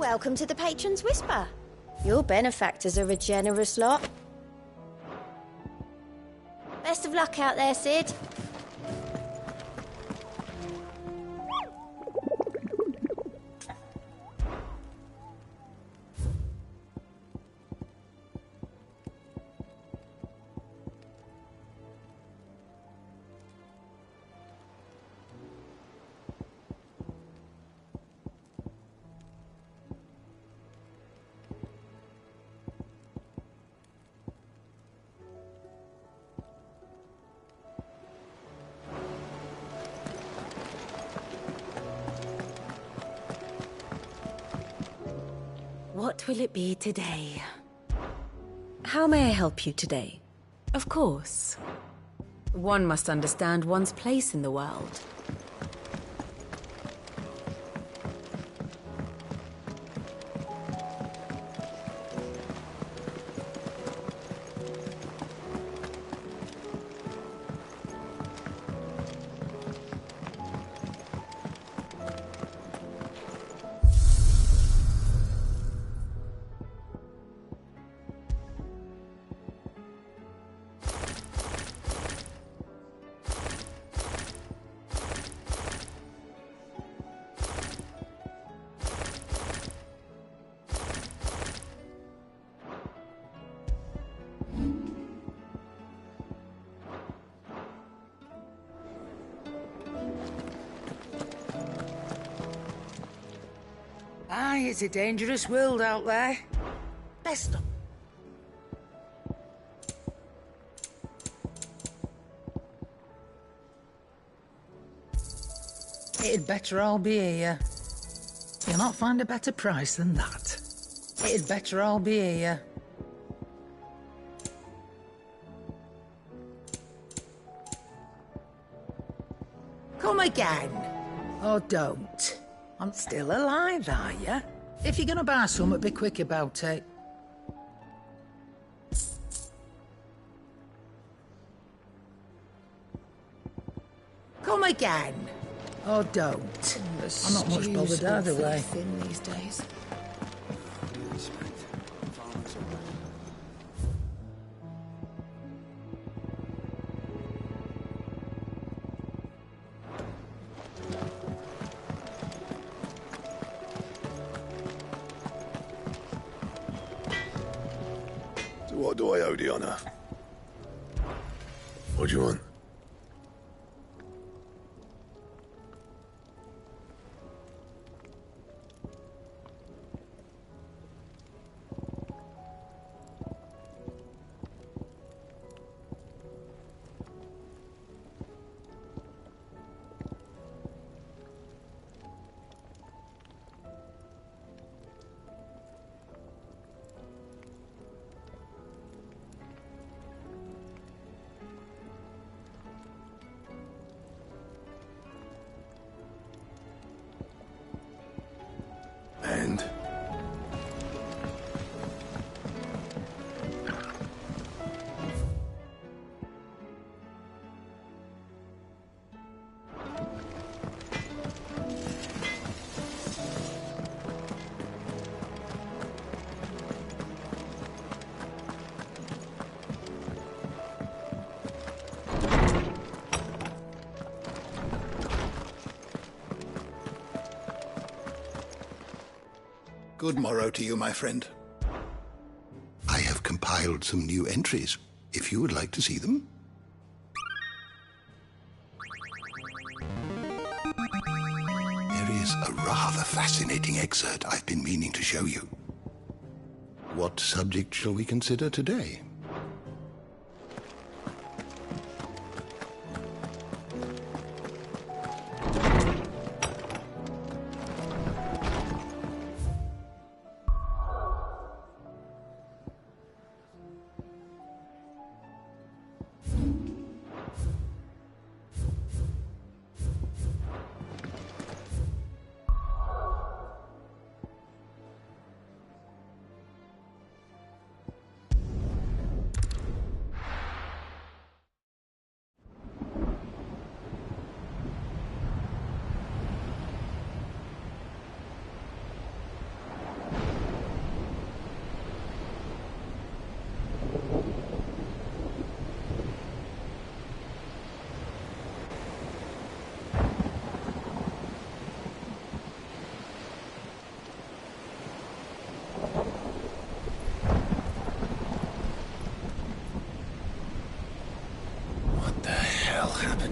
Welcome to the Patron's Whisper. Your benefactors are a generous lot. Best of luck out there, Sid. What will it be today? How may I help you today? Of course. One must understand one's place in the world. Aye, it's a dangerous world out there. Best of... It'd better all be here. You'll not find a better price than that. It'd better all be here. Come again. Or don't. I'm still alive, are ya? If you're gonna buy something, be quick about it. Come again. Or don't. I'm not much bothered either way. Thin these days. What do I owe the honour? What do you want? And? Good morrow to you, my friend. I have compiled some new entries, if you would like to see them. There is a rather fascinating excerpt I've been meaning to show you. What subject shall we consider today?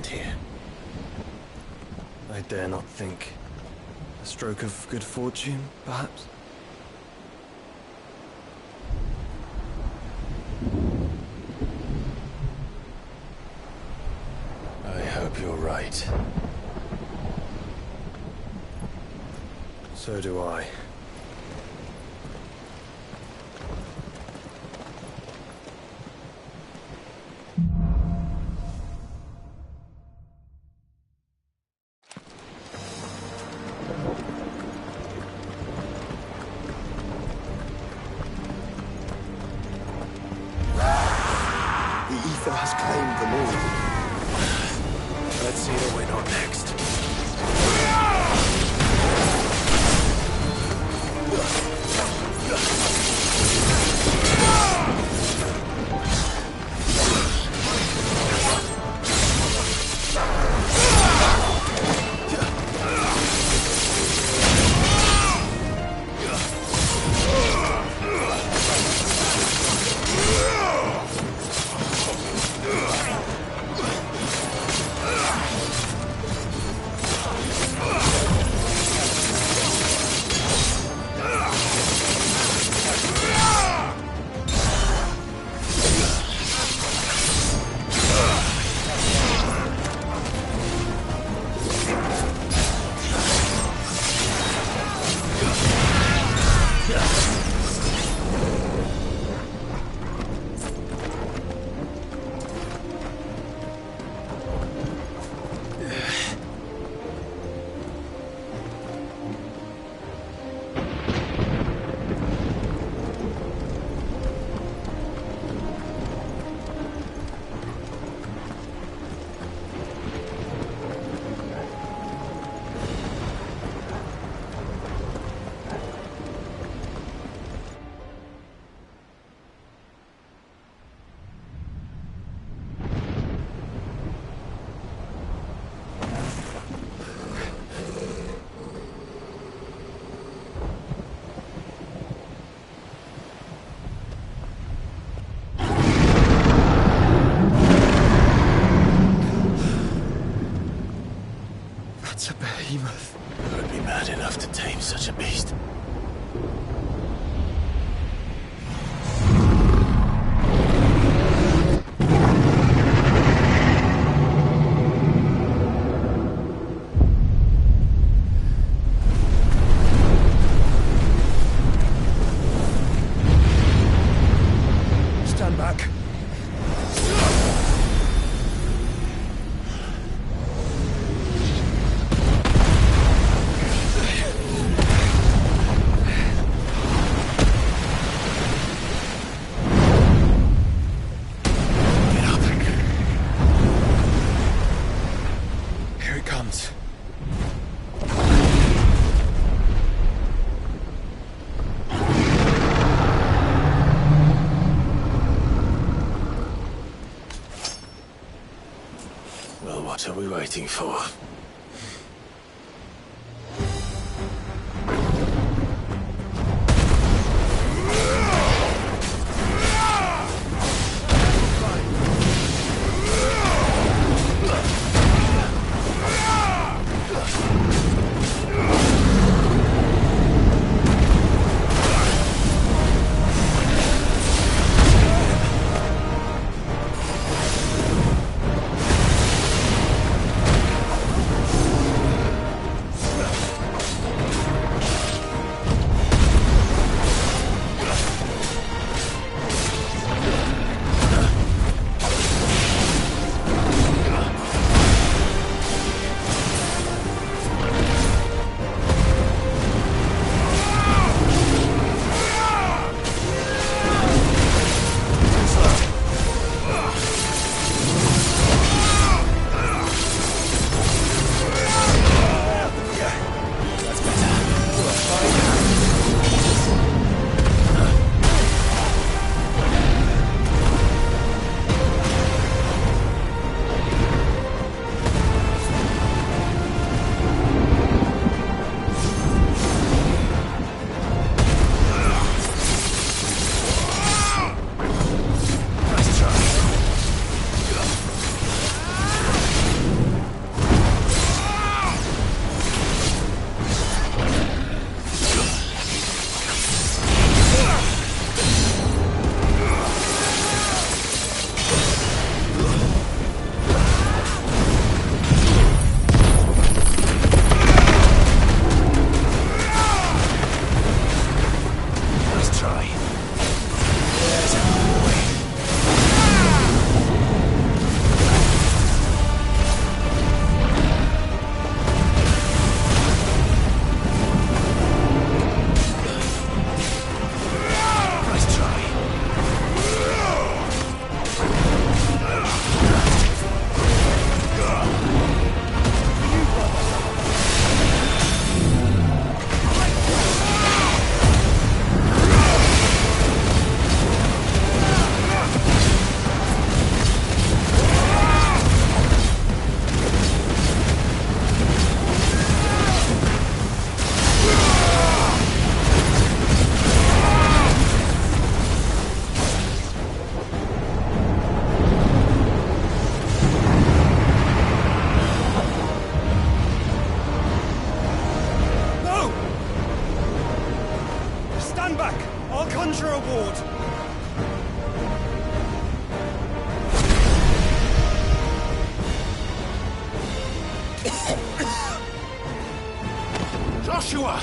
here. I dare not think. A stroke of good fortune, perhaps? I hope you're right. So do I. The ether has claimed the moon. Let's see that we're not next. That's a behemoth. Who would be mad enough to tame such a beast? Stand back. Here it comes. Well, what are we waiting for? Joshua!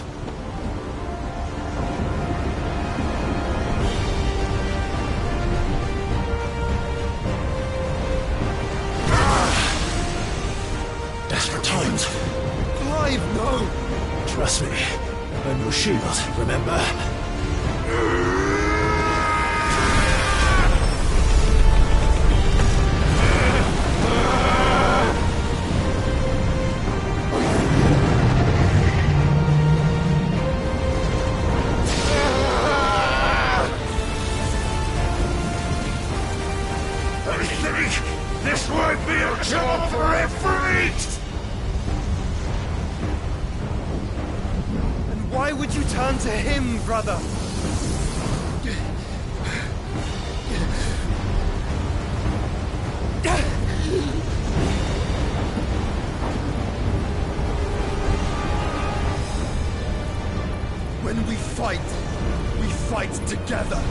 Desperate times. Clive, no! Trust me. I'm your shield, remember? I think this might be a job for a freak! And why would you turn to him, brother? When we fight together.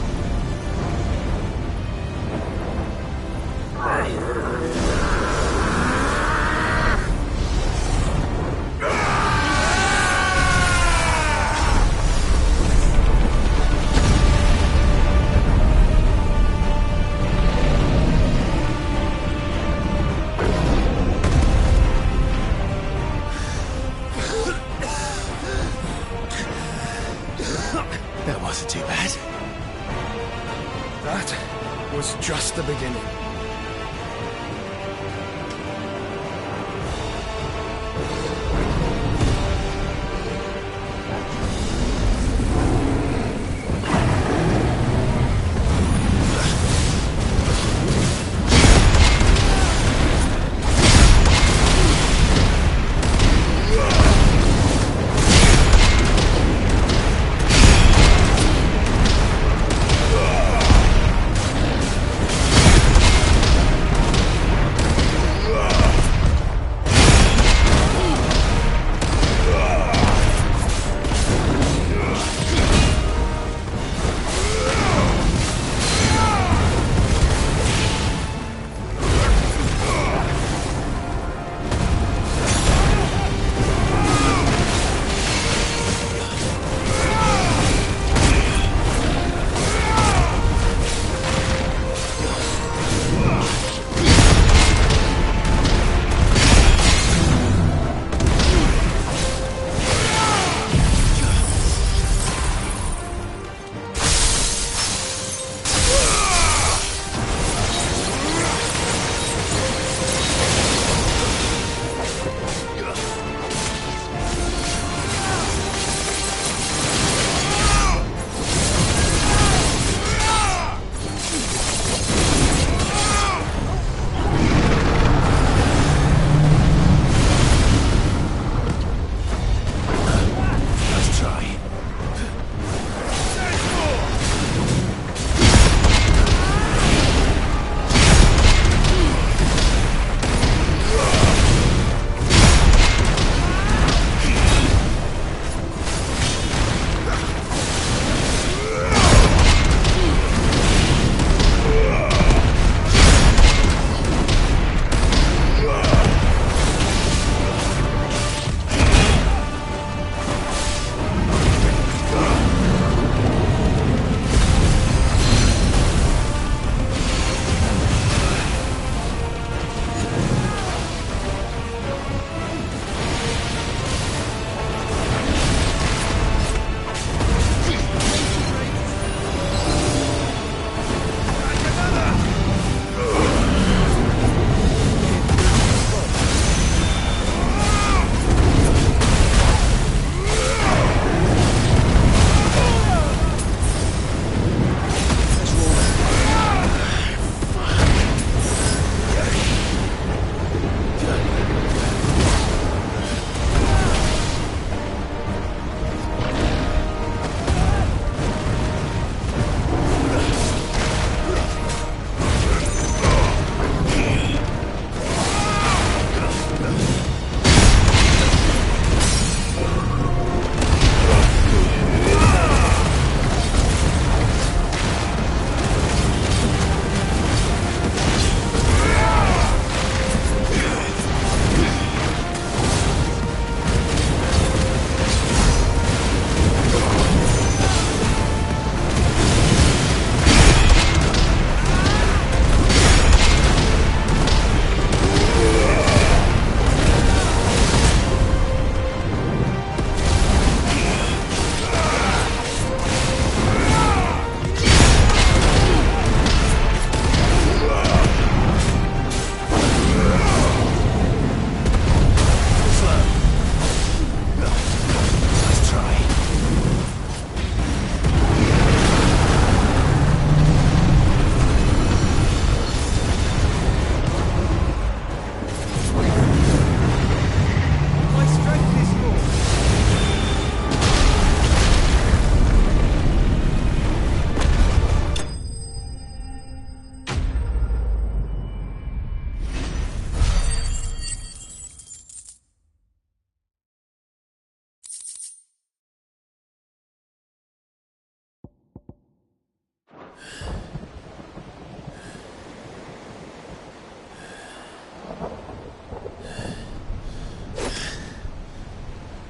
That wasn't too bad.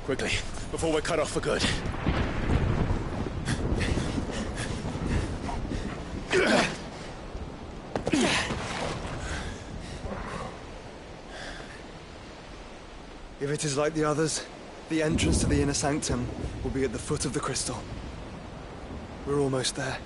Quickly, before we're cut off for good. If it is like the others, the entrance to the inner sanctum will be at the foot of the crystal. We're almost there.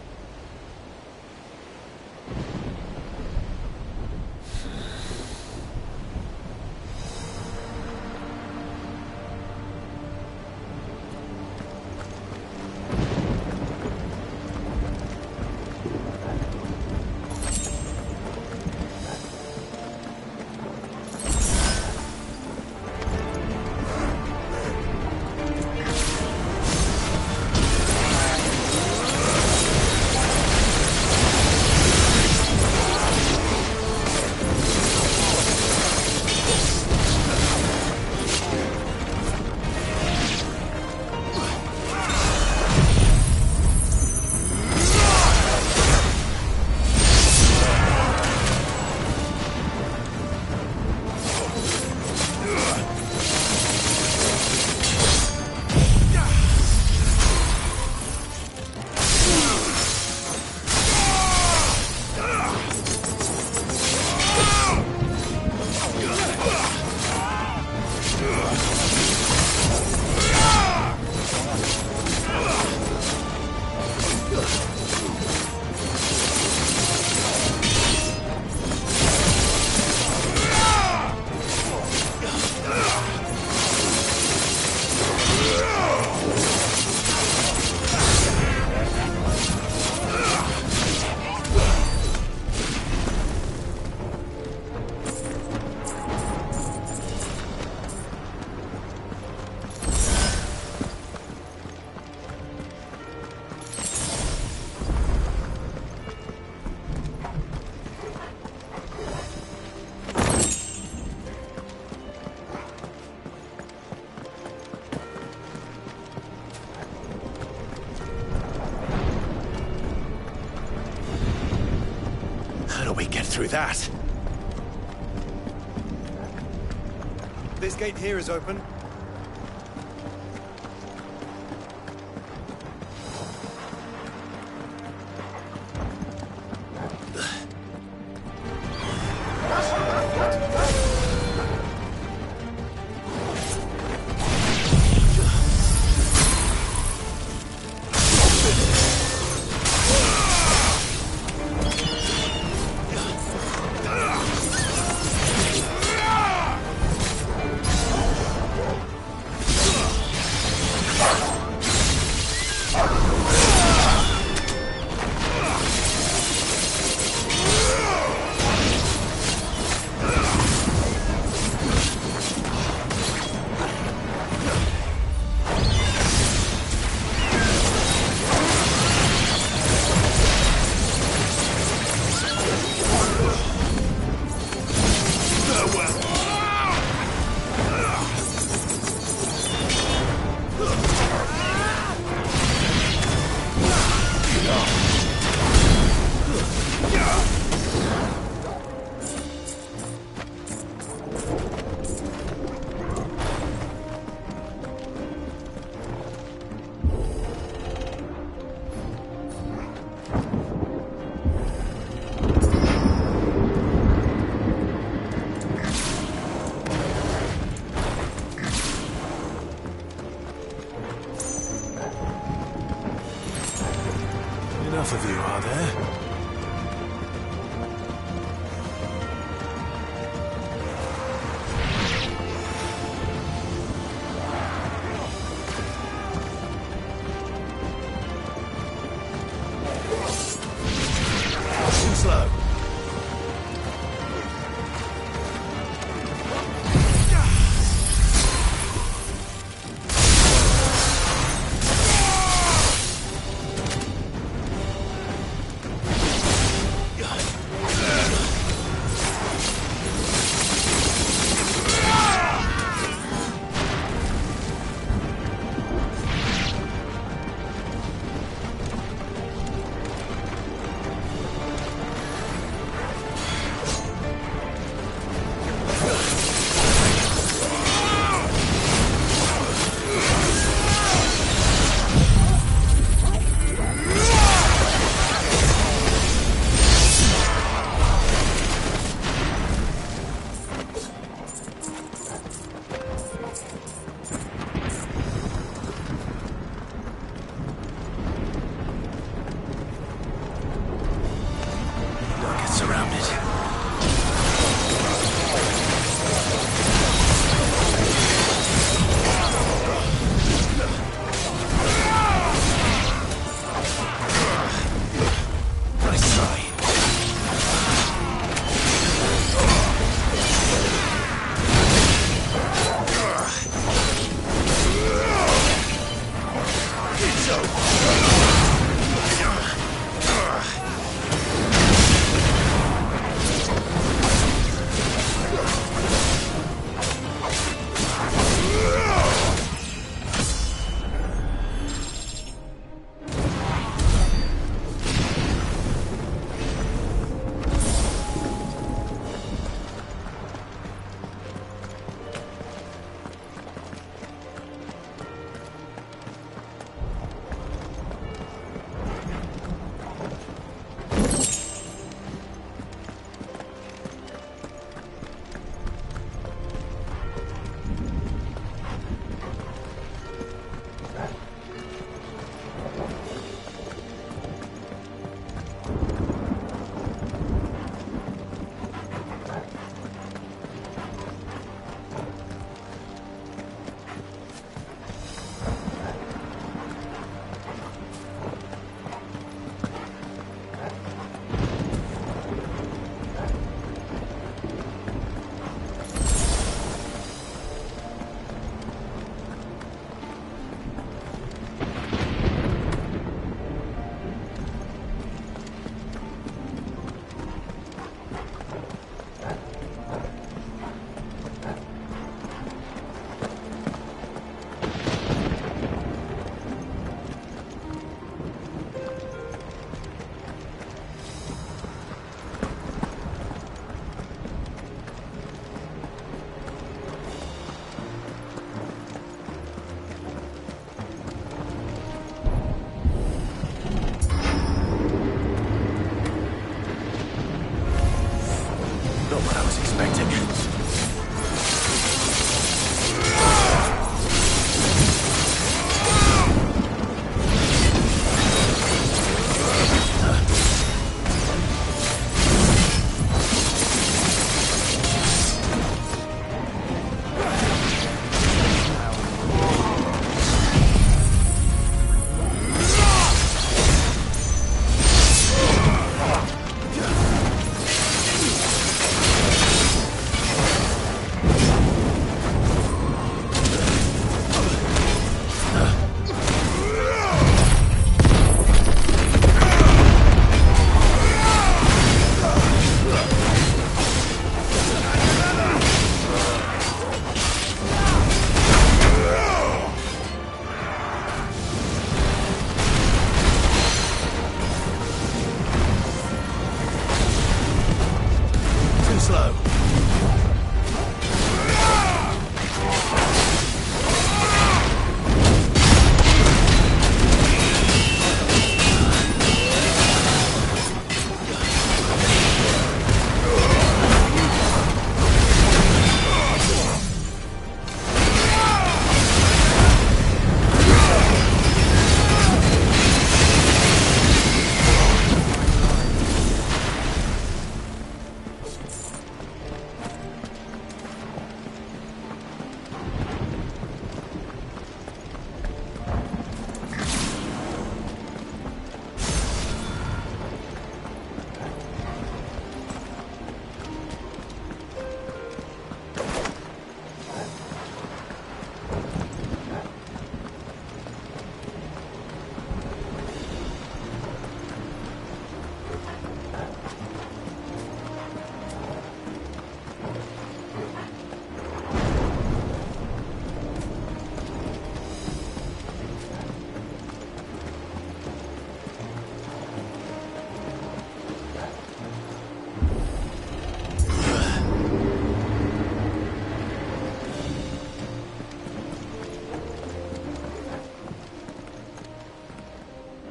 Through that. This gate here is open.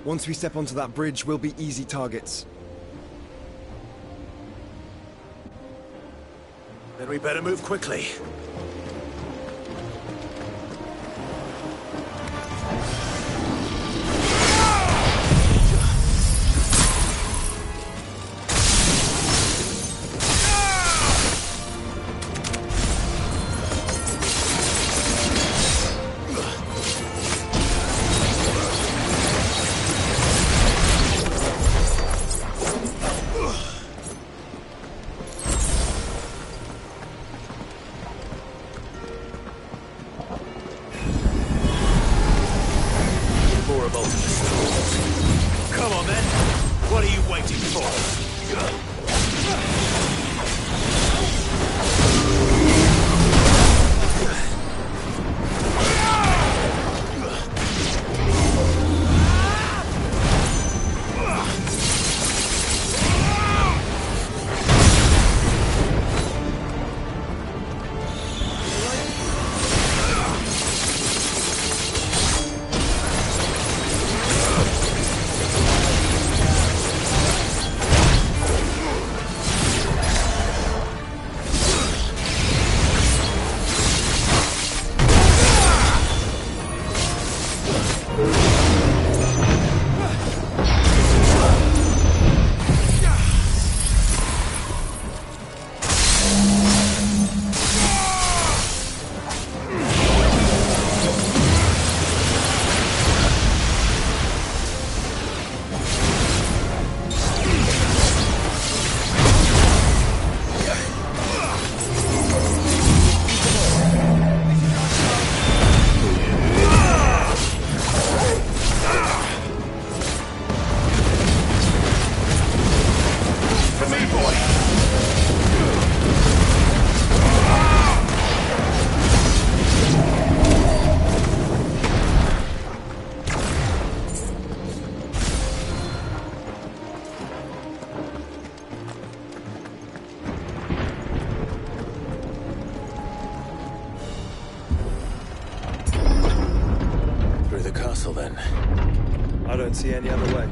Once we step onto that bridge, we'll be easy targets. Then we better move quickly. Come on then! What are you waiting for? Then. I don't see any other way.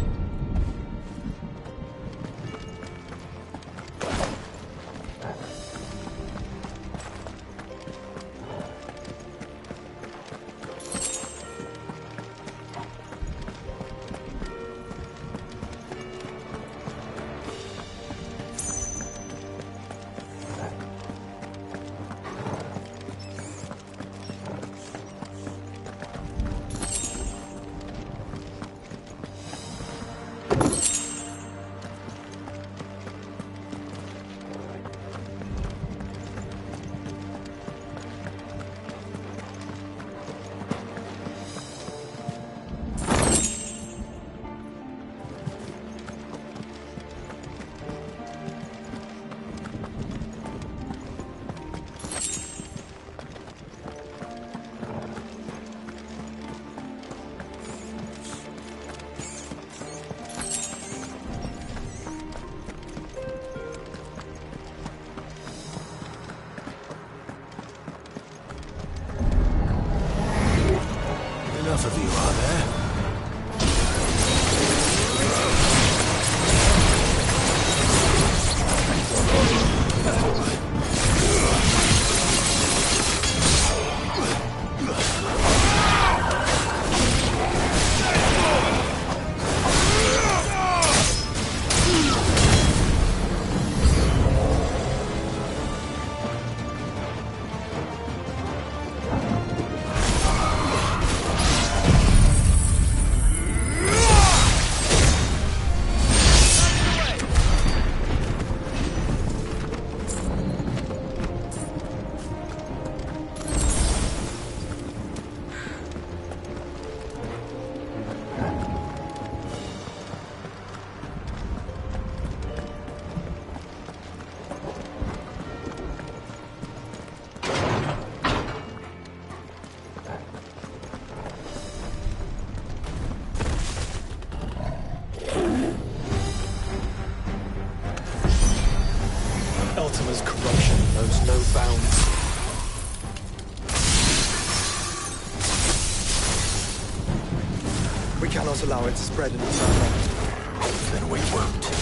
Enough of you, are there? can't allow it to spread any further. Then we won't.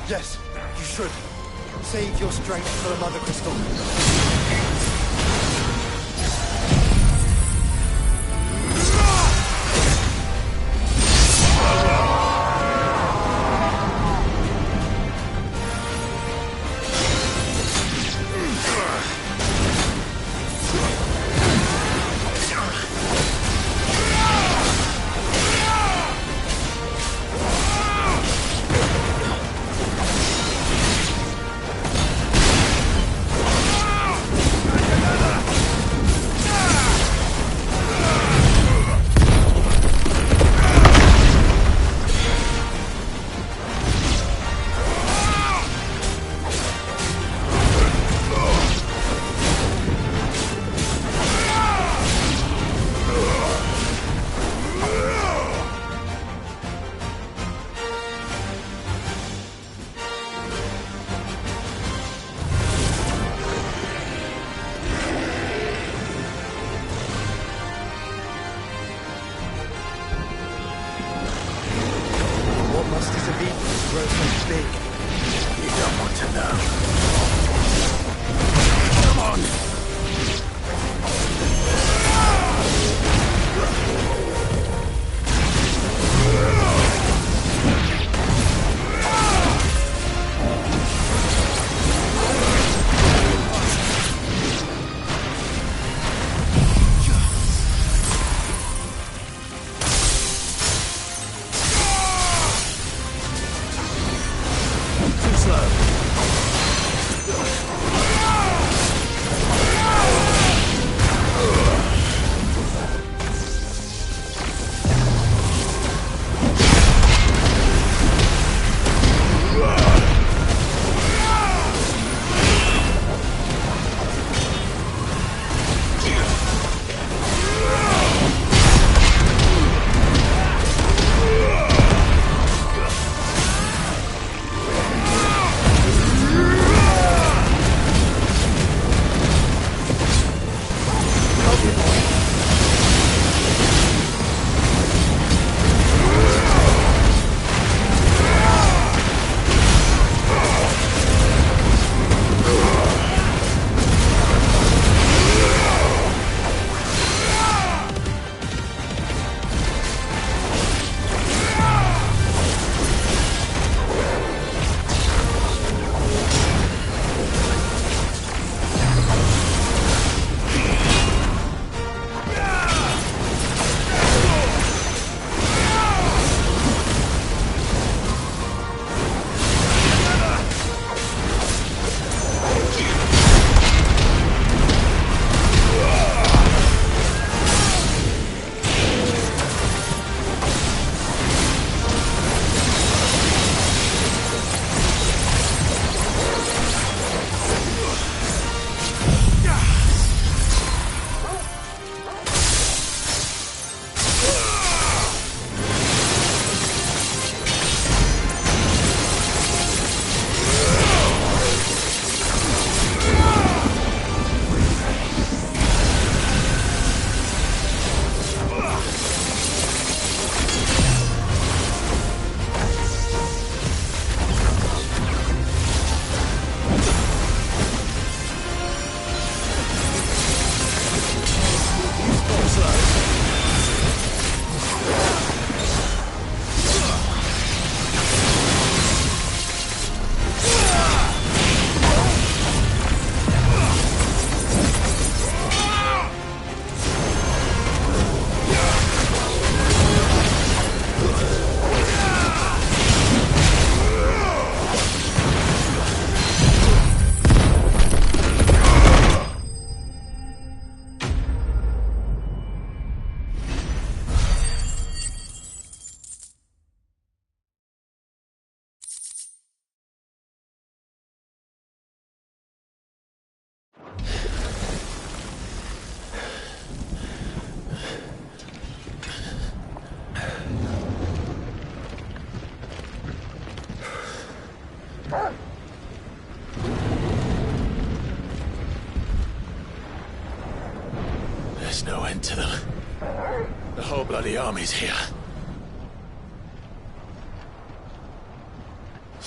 Yes, you should. Save your strength for the Mother Crystal. There's no end to them. The whole bloody army's here.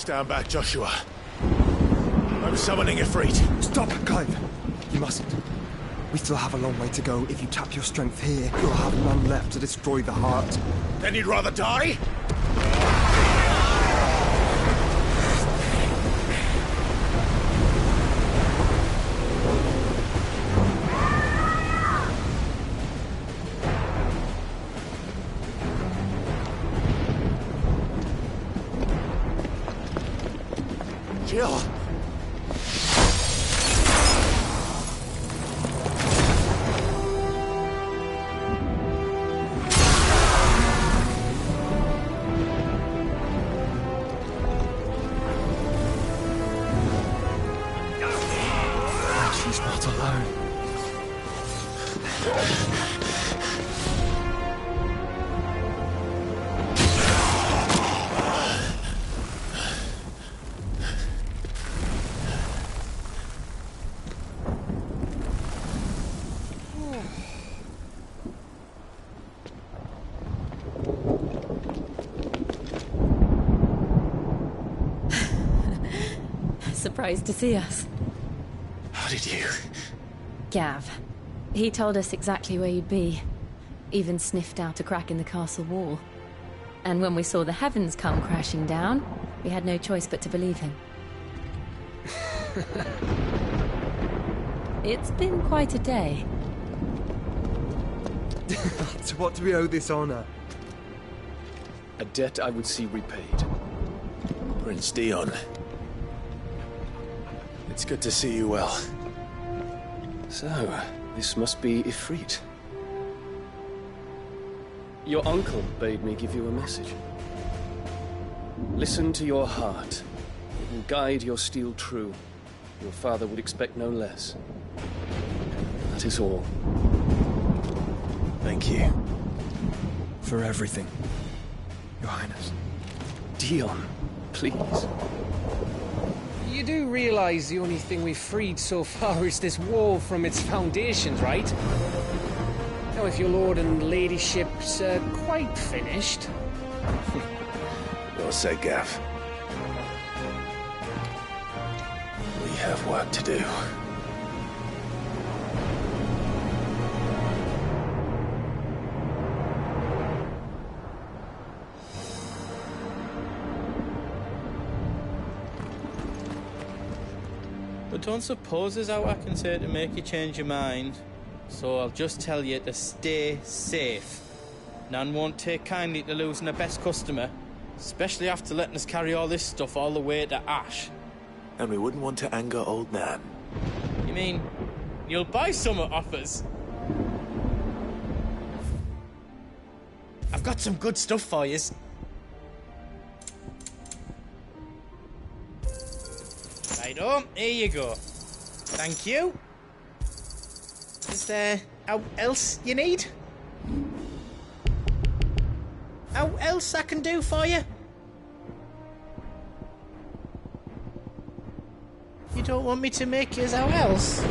Stand back, Joshua. I'm summoning Ifrit. Stop, Clive! You mustn't. We still have a long way to go. If you tap your strength here, you'll have none left to destroy the heart. Then you'd rather die? Jill! She's not alone. Surprised to see us. How did you? Gav. He told us exactly where you'd be. Even sniffed out a crack in the castle wall. And when we saw the heavens come crashing down, we had no choice but to believe him. It's been quite a day. To what do we owe this honor? A debt I would see repaid. Prince Dion. It's good to see you well. So, this must be Ifrit. Your uncle bade me give you a message. Listen to your heart. It will guide your steel true. Your father would expect no less. That is all. Thank you. For everything, Your Highness. Dion, please. You do realize the only thing we've freed so far is this wall from its foundations, right? Now, if your lord and ladyship's quite finished... Well said, Gav. We have work to do. But don't suppose there's out I can say to make you change your mind. So I'll just tell you to stay safe. Nan won't take kindly to losing her best customer, especially after letting us carry all this stuff all the way to Ash. And we wouldn't want to anger old Nan. You mean, you'll buy some off us? I've got some good stuff for yous. Righto, here you go. Thank you. Is there out else you need? Out else I can do for you? You don't want me to make yours out else?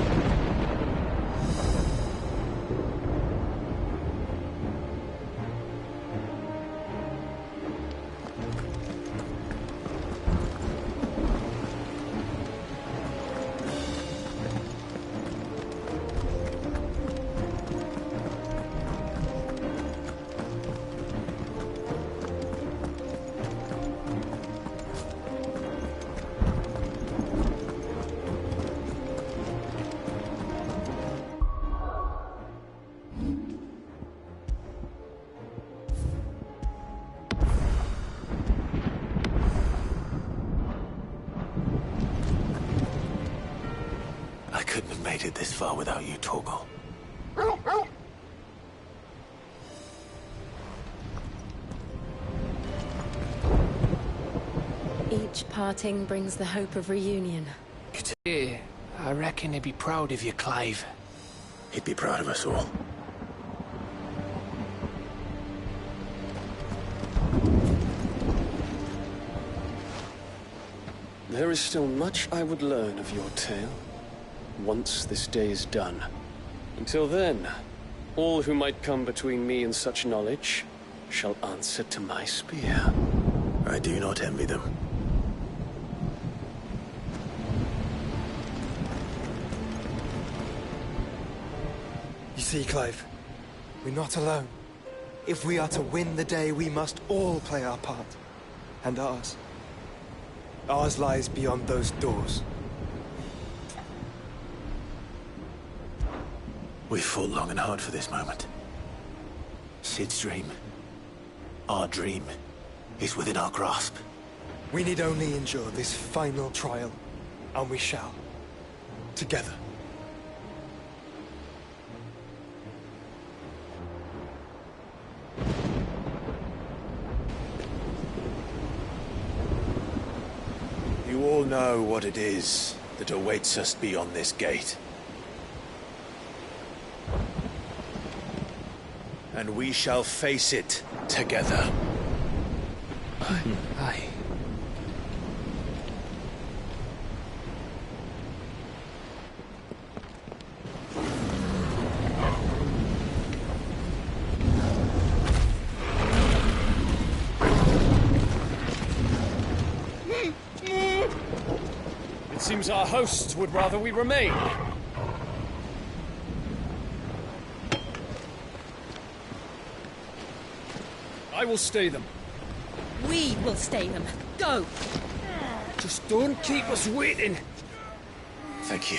I couldn't have made it this far without you, Torgal. Each parting brings the hope of reunion. Yeah, I reckon he'd be proud of you, Clive. He'd be proud of us all. There is still much I would learn of your tale, once this day is done. Until then, all who might come between me and such knowledge shall answer to my spear. I do not envy them. See, Clive, we're not alone. If we are to win the day, we must all play our part. And ours. Ours lies beyond those doors. We've fought long and hard for this moment. Sid's dream, our dream, is within our grasp. We need only endure this final trial, and we shall. Together. You all know what it is that awaits us beyond this gate. And we shall face it together. Aye. It seems our hosts would rather we remain. I will stay them. We will stay them. Go! Just don't keep us waiting. Thank you.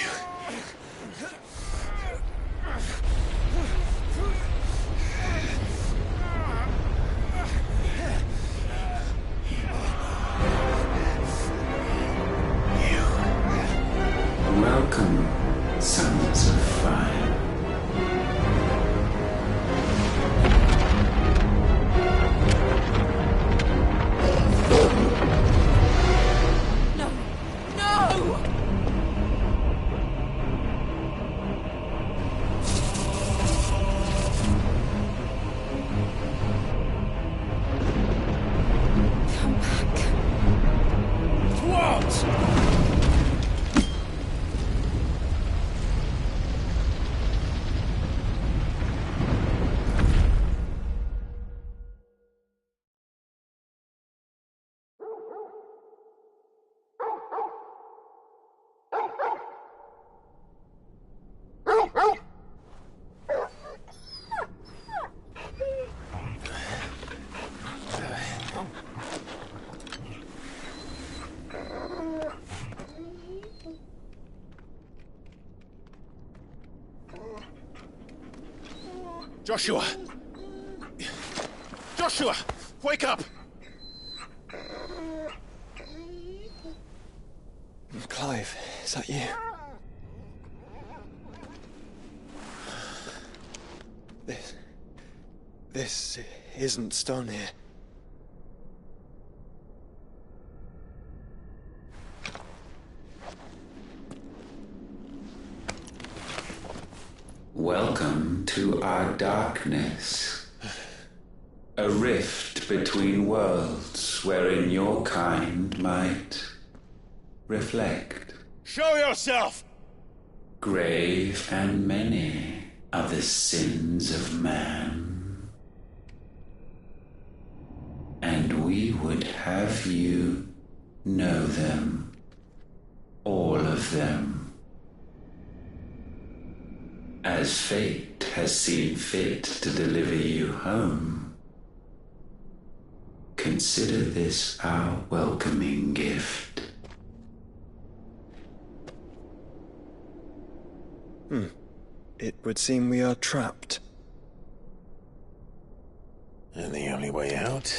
Welcome, sons of fire. Joshua! Joshua! Wake up! Clive, is that you? This isn't stone here. Welcome to our darkness. A rift between worlds wherein your kind might reflect. Show yourself! Grave and many are the sins of man. And we would have you know them. All of them. As fate has seen fit to deliver you home, consider this our welcoming gift. It would seem we are trapped. And the only way out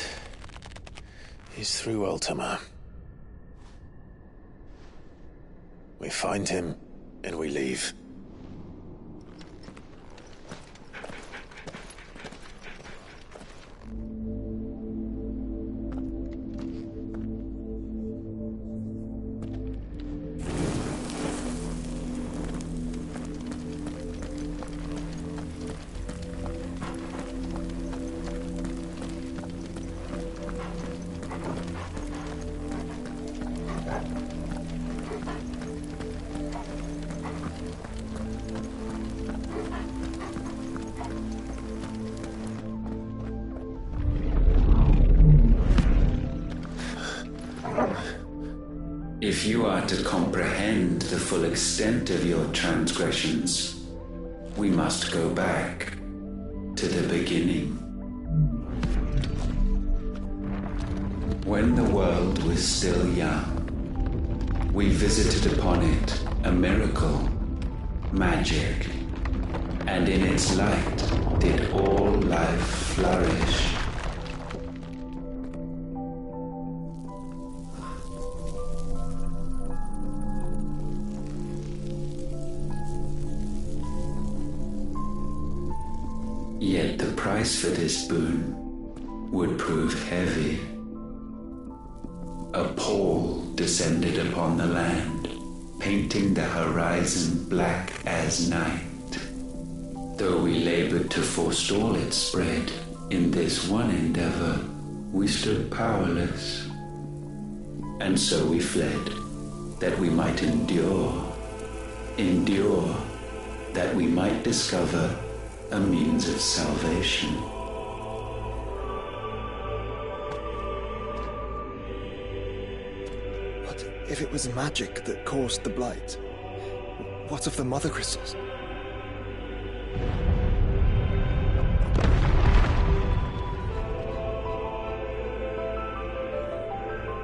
is through Ultima. We find him, and we leave. If you are to comprehend the full extent of your transgressions, we must go back to the beginning. When the world was still young, we visited upon it a miracle, magic, and in its light did all life flourish. Yet the price for this boon would prove heavy. A pall descended upon the land, painting the horizon black as night. Though we labored to forestall its spread, in this one endeavor we stood powerless. And so we fled, that we might endure, that we might discover a means of salvation. But if it was magic that caused the blight, what of the mother crystals?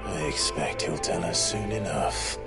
I expect he'll tell us soon enough.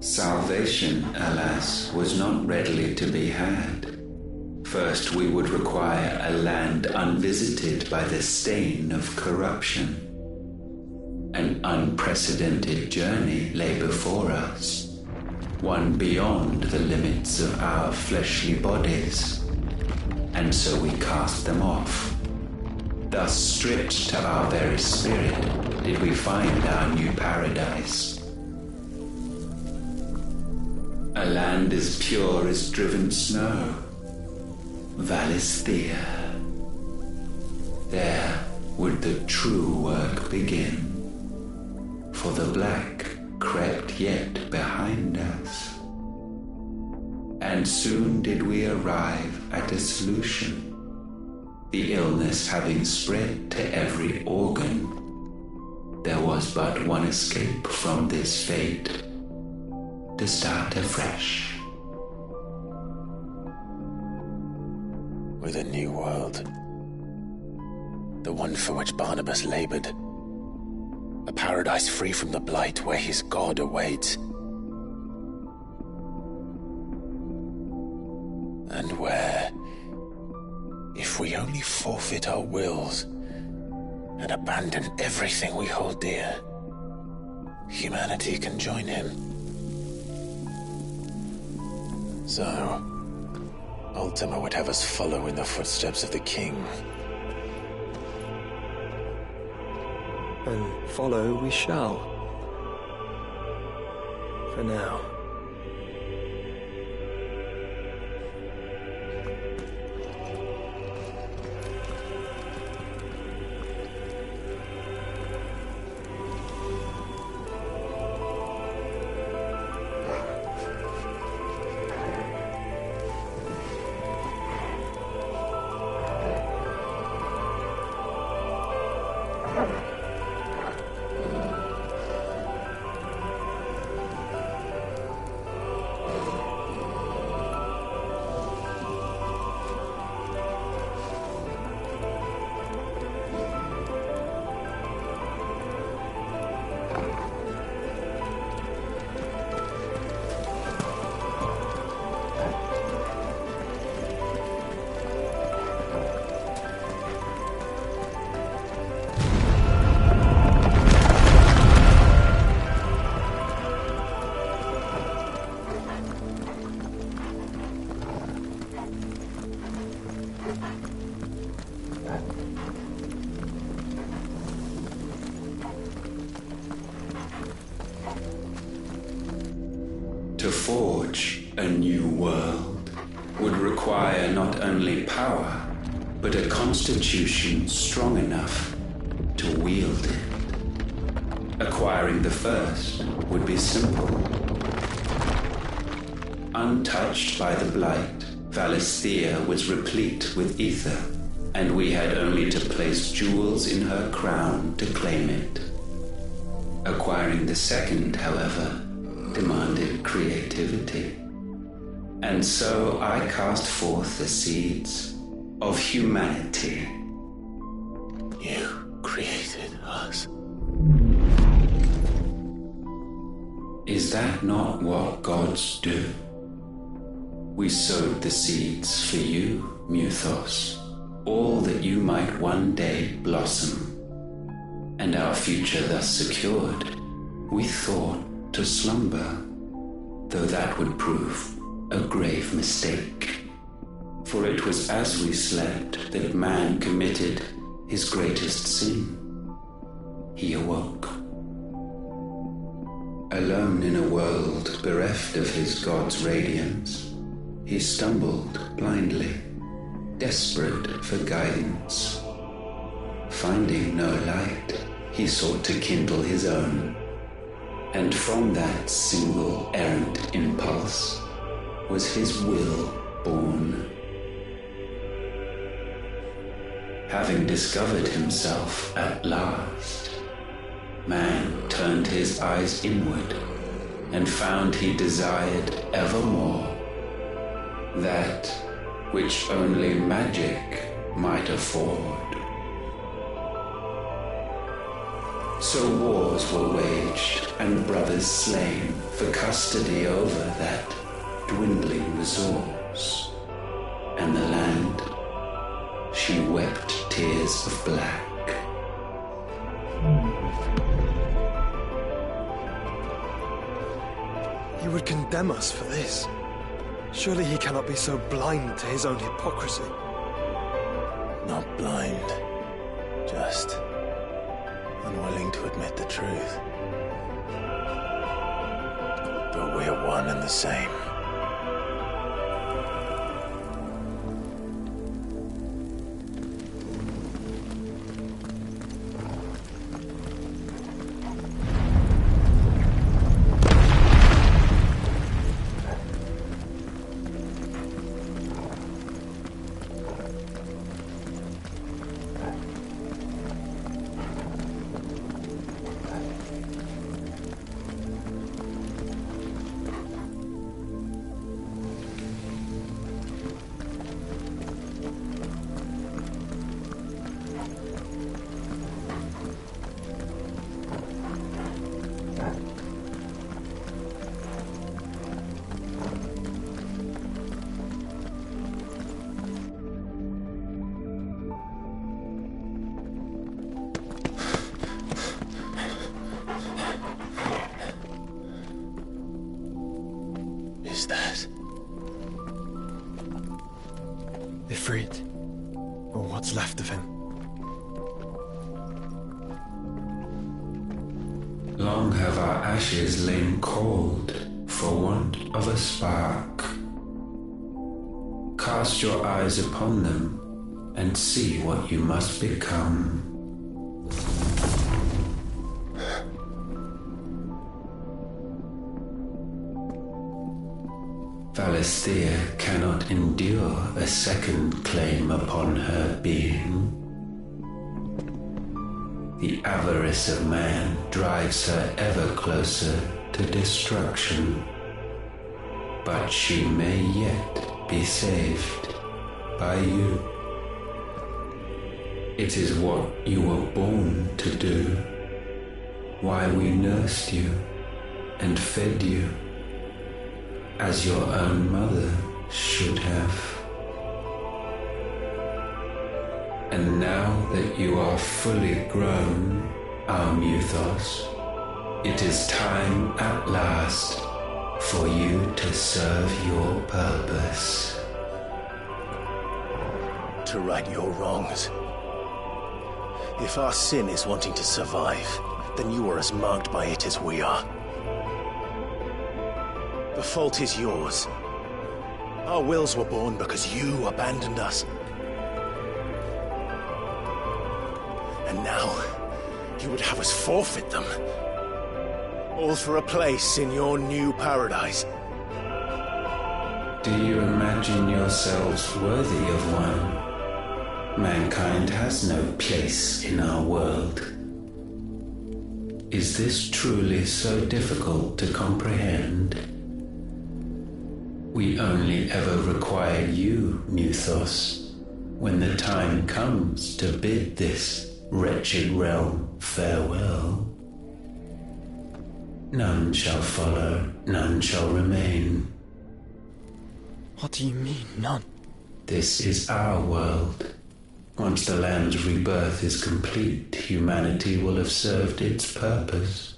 Salvation, alas, was not readily to be had. First, we would require a land unvisited by the stain of corruption. An unprecedented journey lay before us, one beyond the limits of our fleshly bodies. And so we cast them off. Thus, stripped to our very spirit, did we find our new paradise. A land as pure as driven snow, Valisthea. There would the true work begin, for the black crept yet behind us. And soon did we arrive at a solution, the illness having spread to every organ. There was but one escape from this fate, to start afresh. With a new world. The one for which Barnabas labored. A paradise free from the blight where his God awaits. And where, if we only forfeit our wills and abandon everything we hold dear, humanity can join him. So, Ultima would have us follow in the footsteps of the king. And follow we shall. For now. To forge a new world would require not only power, but a constitution strong enough to wield it. Acquiring the first would be simple. Untouched by the blight, Valisthea was replete with ether, and we had only to place jewels in her crown to claim it. Acquiring the second, however, demanded creativity. And so I cast forth the seeds of humanity. You created us. Is that not what gods do? We sowed the seeds for you, Muthos, all that you might one day blossom. And our future thus secured, we thought to slumber, though that would prove a grave mistake. For it was as we slept that man committed his greatest sin. He awoke. Alone in a world bereft of his god's radiance, he stumbled blindly, desperate for guidance. Finding no light, he sought to kindle his own, and from that single errant impulse was his will born. Having discovered himself at last, man turned his eyes inward and found he desired evermore that which only magic might afford. So wars were waged and brothers slain for custody over that dwindling resource, and the land, she wept tears of black. He would condemn us for this. Surely he cannot be so blind to his own hypocrisy. Not blind, just unwilling to admit the truth. But we're one and the same. Ifrit, or what's left of him. Long have our ashes lain cold for want of a spark. Cast your eyes upon them and see what you must become. Valisthea cannot endure a second claim upon her being. The avarice of man drives her ever closer to destruction, but she may yet be saved by you. It is what you were born to do, why we nursed you and fed you as your own mother should have. And now that you are fully grown, our Muthos, it is time at last for you to serve your purpose. To right your wrongs. If our sin is wanting to survive, then you are as marked by it as we are. The fault is yours. Our wills were born because you abandoned us. And now, you would have us forfeit them. All for a place in your new paradise. Do you imagine yourselves worthy of one? Mankind has no place in our world. Is this truly so difficult to comprehend? We only ever require you, Muthos, when the time comes to bid this wretched realm farewell. None shall follow, none shall remain. What do you mean, none? This is our world. Once the land's rebirth is complete, humanity will have served its purpose.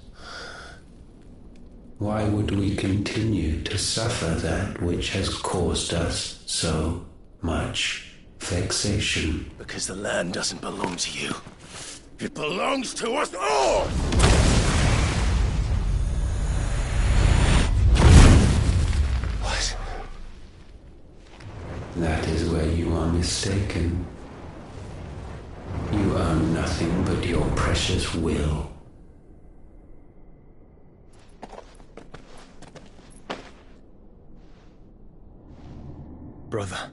Why would we continue to suffer that which has caused us so much vexation? Because the land doesn't belong to you. It belongs to us all! What? That is where you are mistaken. You own nothing but your precious will. Brother.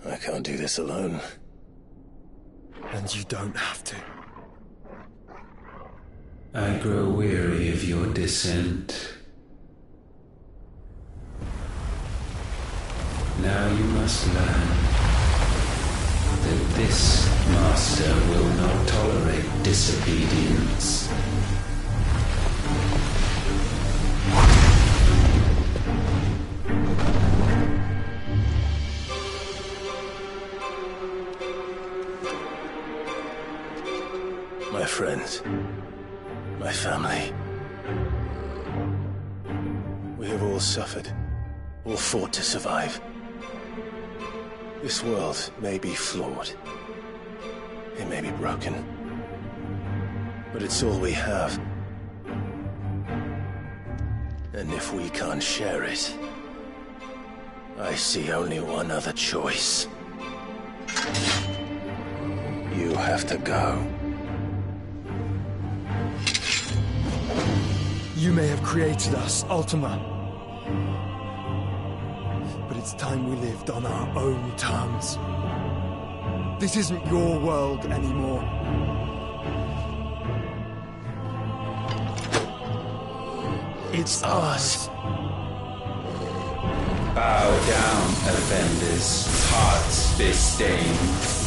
I can't do this alone. And you don't have to. I grow weary of your dissent. Now you must learn that this master will not tolerate disobedience. My friends, my family. We have all suffered, all fought to survive. This world may be flawed. It may be broken. But it's all we have. And if we can't share it, I see only one other choice. You have to go. You may have created us, Ultima. But it's time we lived on our own terms. This isn't your world anymore. It's ours. Bow down, offenders, hearts disdained.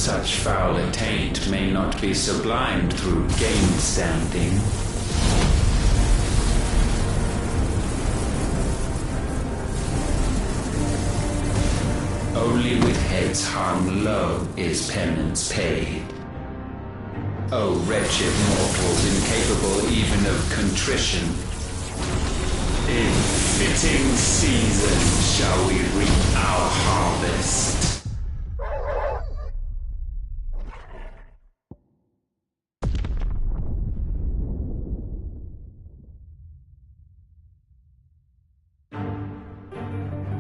such foul attaint may not be sublimed through game standing. Only with heads hung low is penance paid. O wretched mortals incapable even of contrition, in fitting season shall we reap our harvest.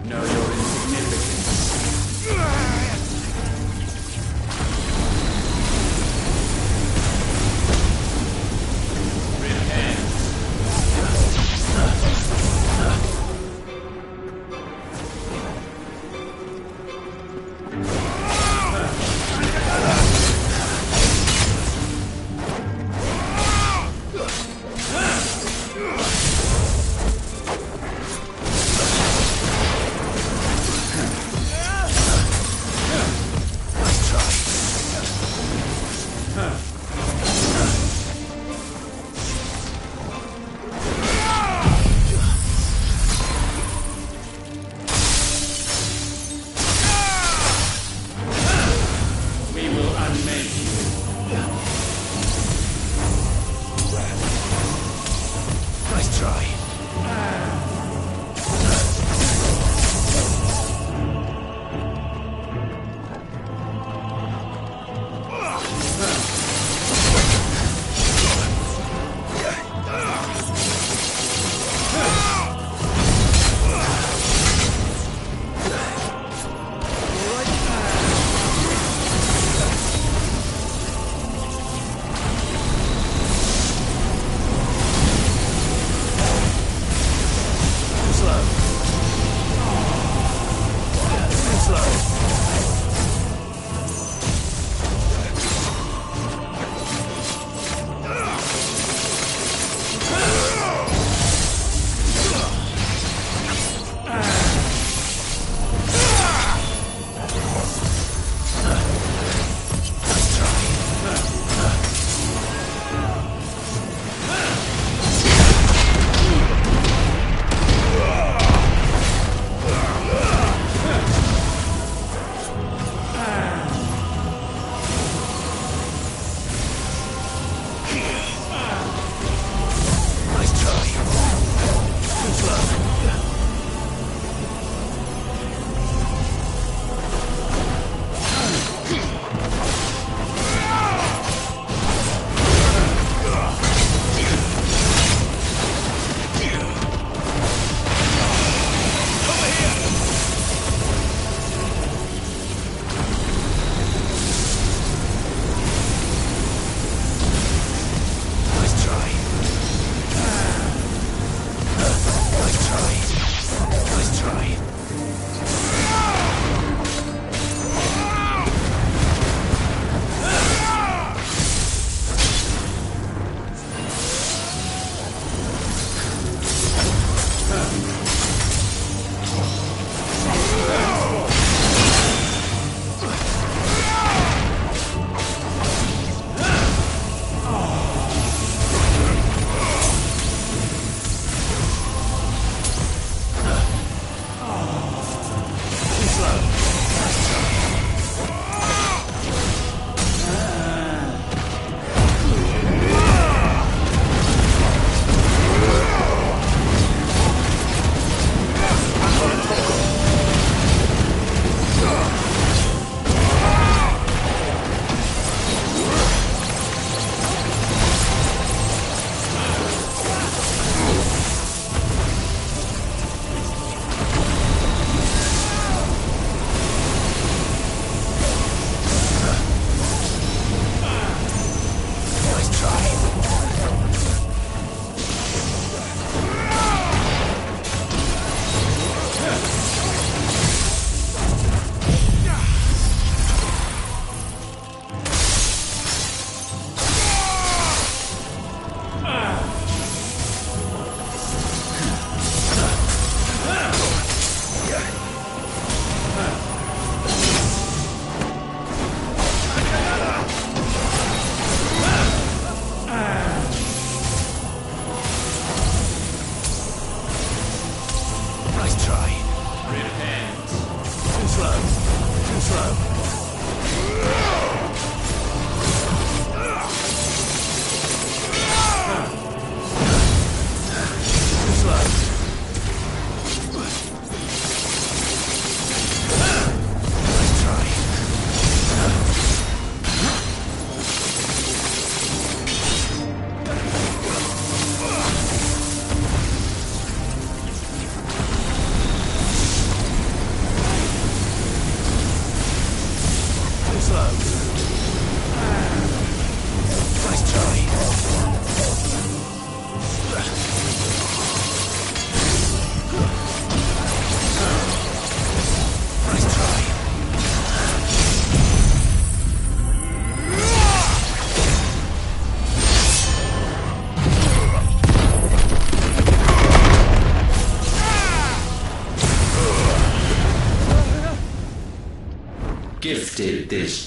Know your insignificance. Repent.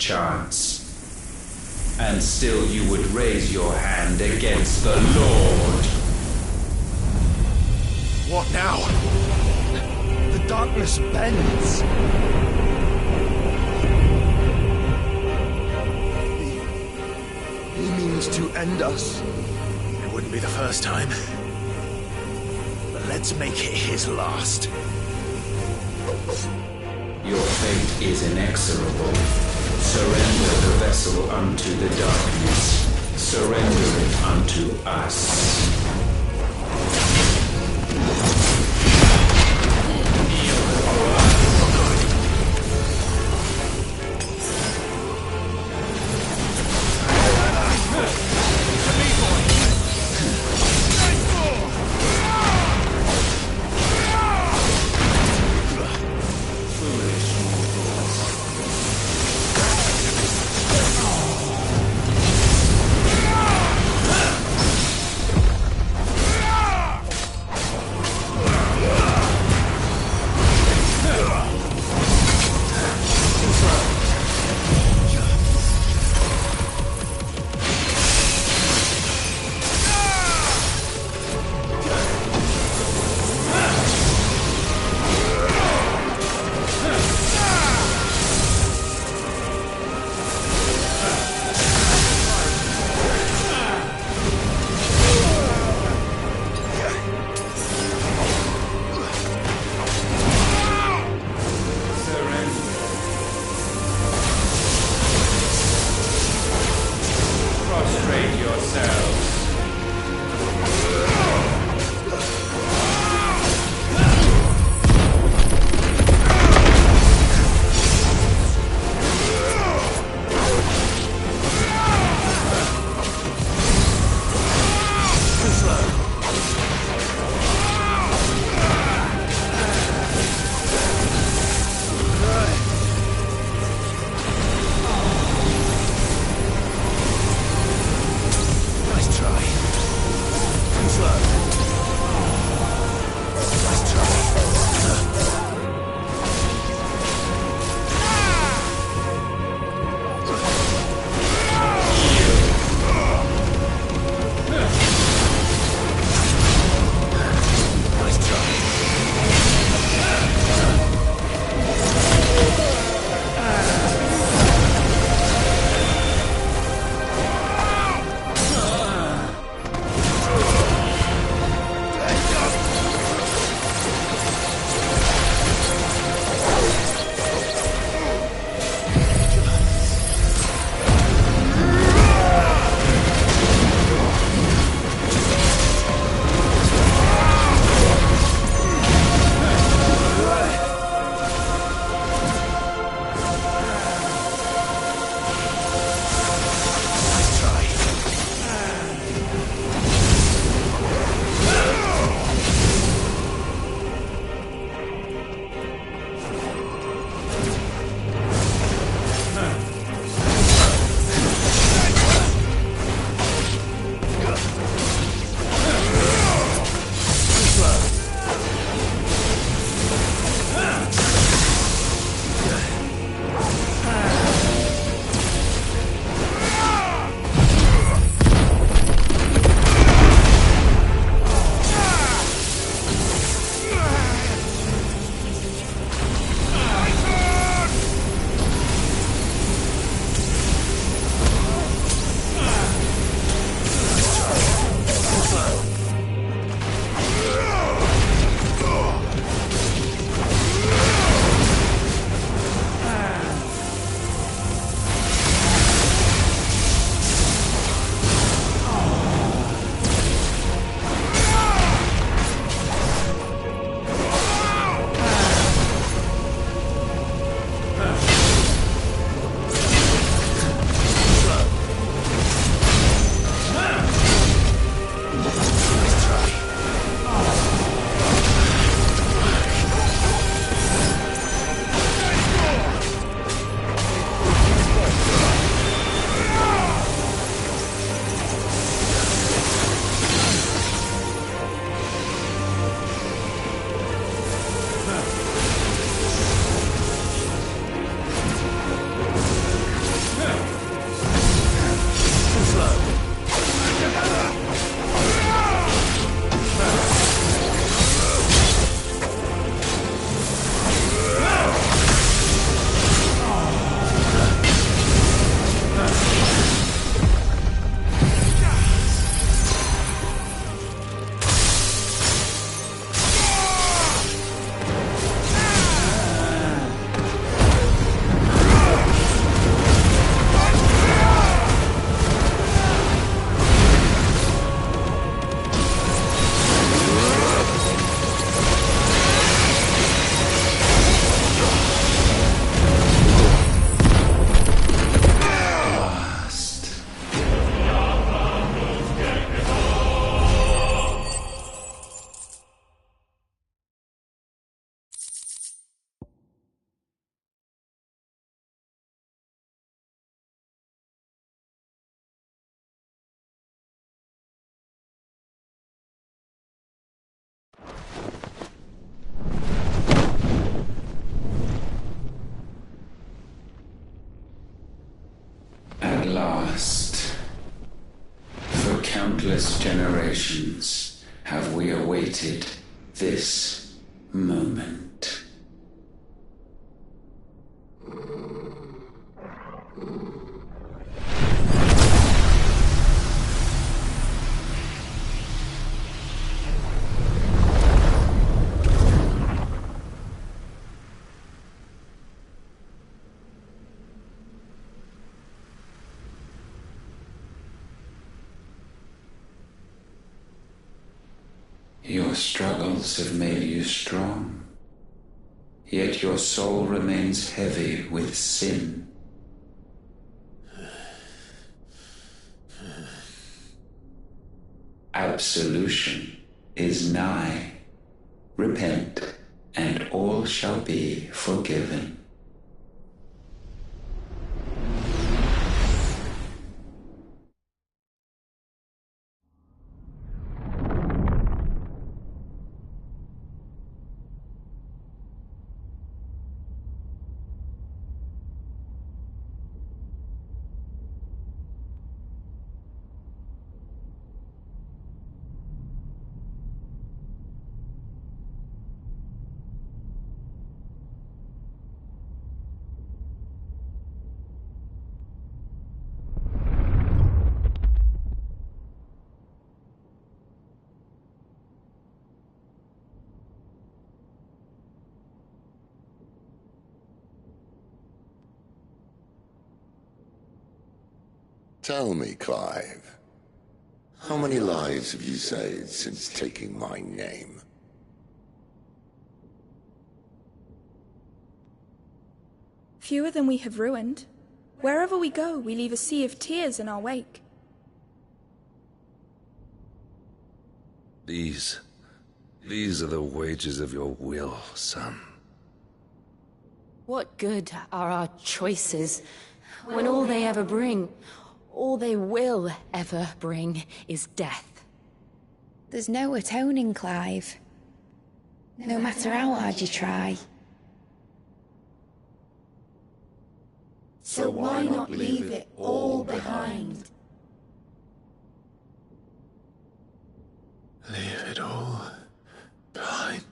chance. And still you would raise your hand against the Lord. What now? The darkness bends. He means to end us. It wouldn't be the first time. But let's make it his last. Your fate is inexorable. Surrender the vessel unto the darkness. Surrender it unto us. last. For countless generations have we awaited this moment. Your struggles have made you strong, yet your soul remains heavy with sin. Absolution is nigh. Repent, and all shall be forgiven. Tell me, Clive, how many lives have you saved since taking my name? Fewer than we have ruined. Wherever we go, we leave a sea of tears in our wake. These are the wages of your will, son. What good are our choices when all they ever bring, all they will ever bring, is death? There's no atoning, Clive. No matter how hard you try. So why not leave it all behind? Leave it all behind.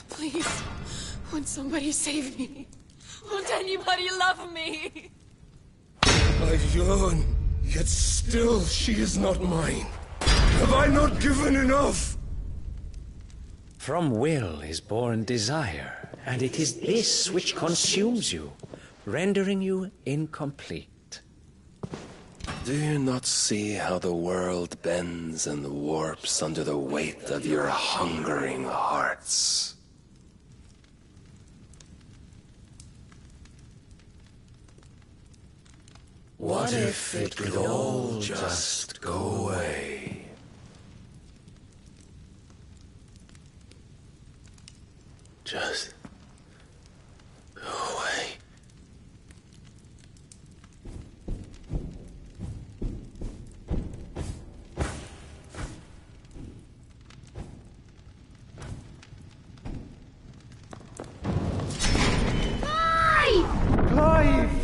Please, won't somebody save me? Won't anybody love me? I've yearned, yet still she is not mine. Have I not given enough? From will is born desire, and it is this which consumes you, rendering you incomplete. Do you not see how the world bends and warps under the weight of your hungering hearts? What if it could all just go away? Just go away. Clive!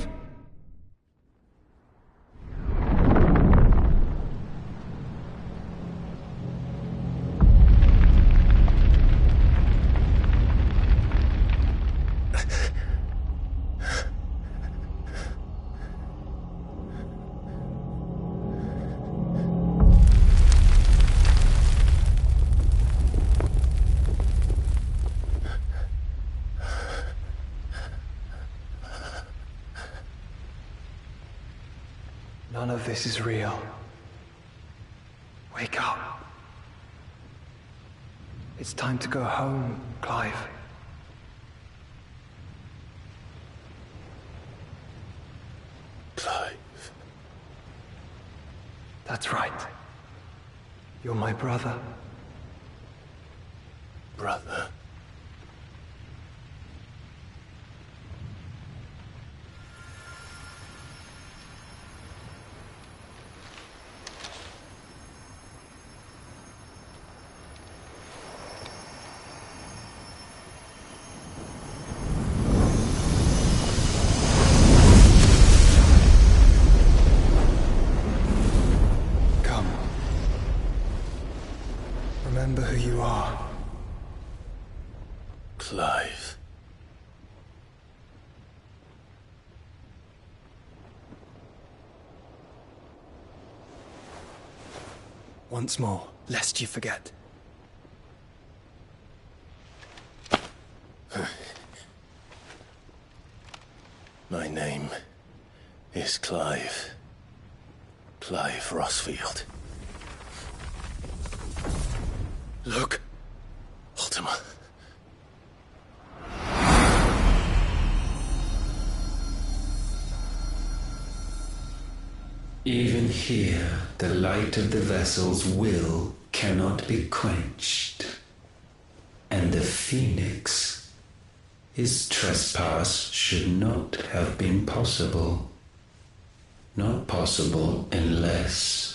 None of this is real. Wake up. It's time to go home, Clive. Clive. That's right. You're my brother. brother. Remember who you are. Clive. Once more, lest you forget. My name is Clive. Clive Rossfield. Look, Ultima. Even here, the light of the vessel's will cannot be quenched. And the Phoenix, his trespass should not have been possible. Not possible unless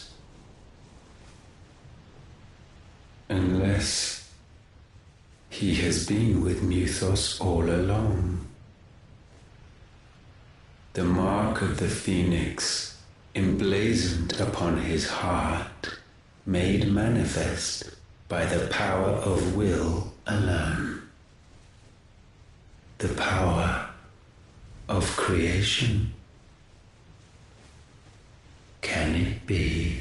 he has been with Mythos all along. The mark of the Phoenix, emblazoned upon his heart, made manifest by the power of will alone. The power of creation. Can it be?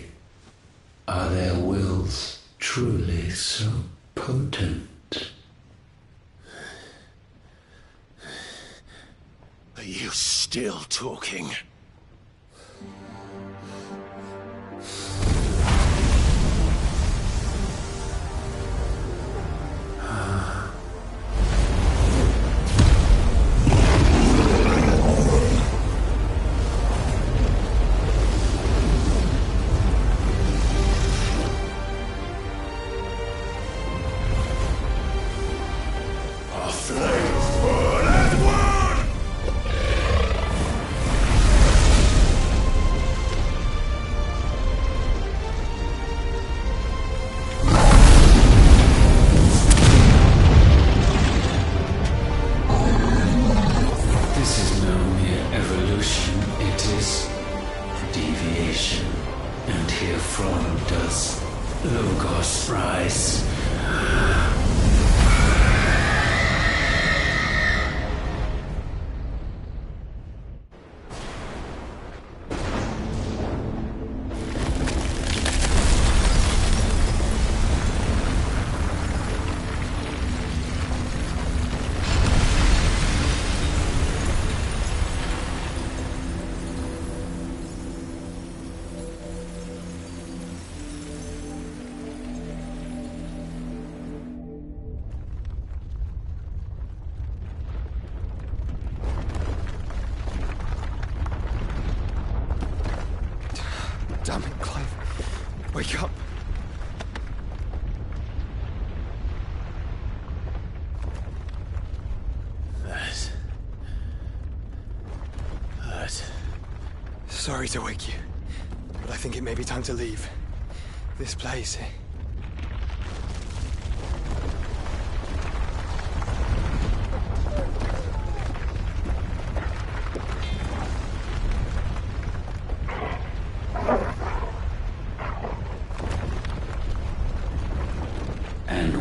Are their wills truly so potent? Are you still talking? Damn it, Clive. Wake up. Hurt. Sorry to wake you, but I think it may be time to leave. This place.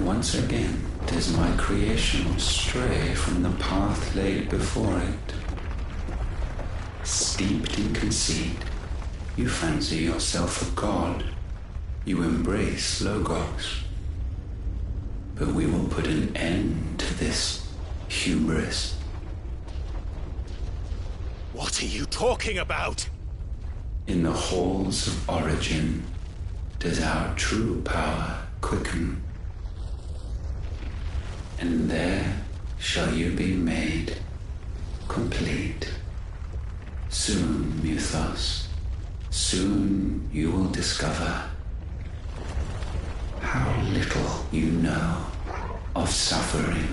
Once again does my creation stray from the path laid before it. Steeped in conceit, you fancy yourself a god. You embrace Logos. But we will put an end to this hubris. What are you talking about? In the halls of origin does our true power quicken. And there shall you be made complete. Soon, Mythos, soon you will discover how little you know of suffering.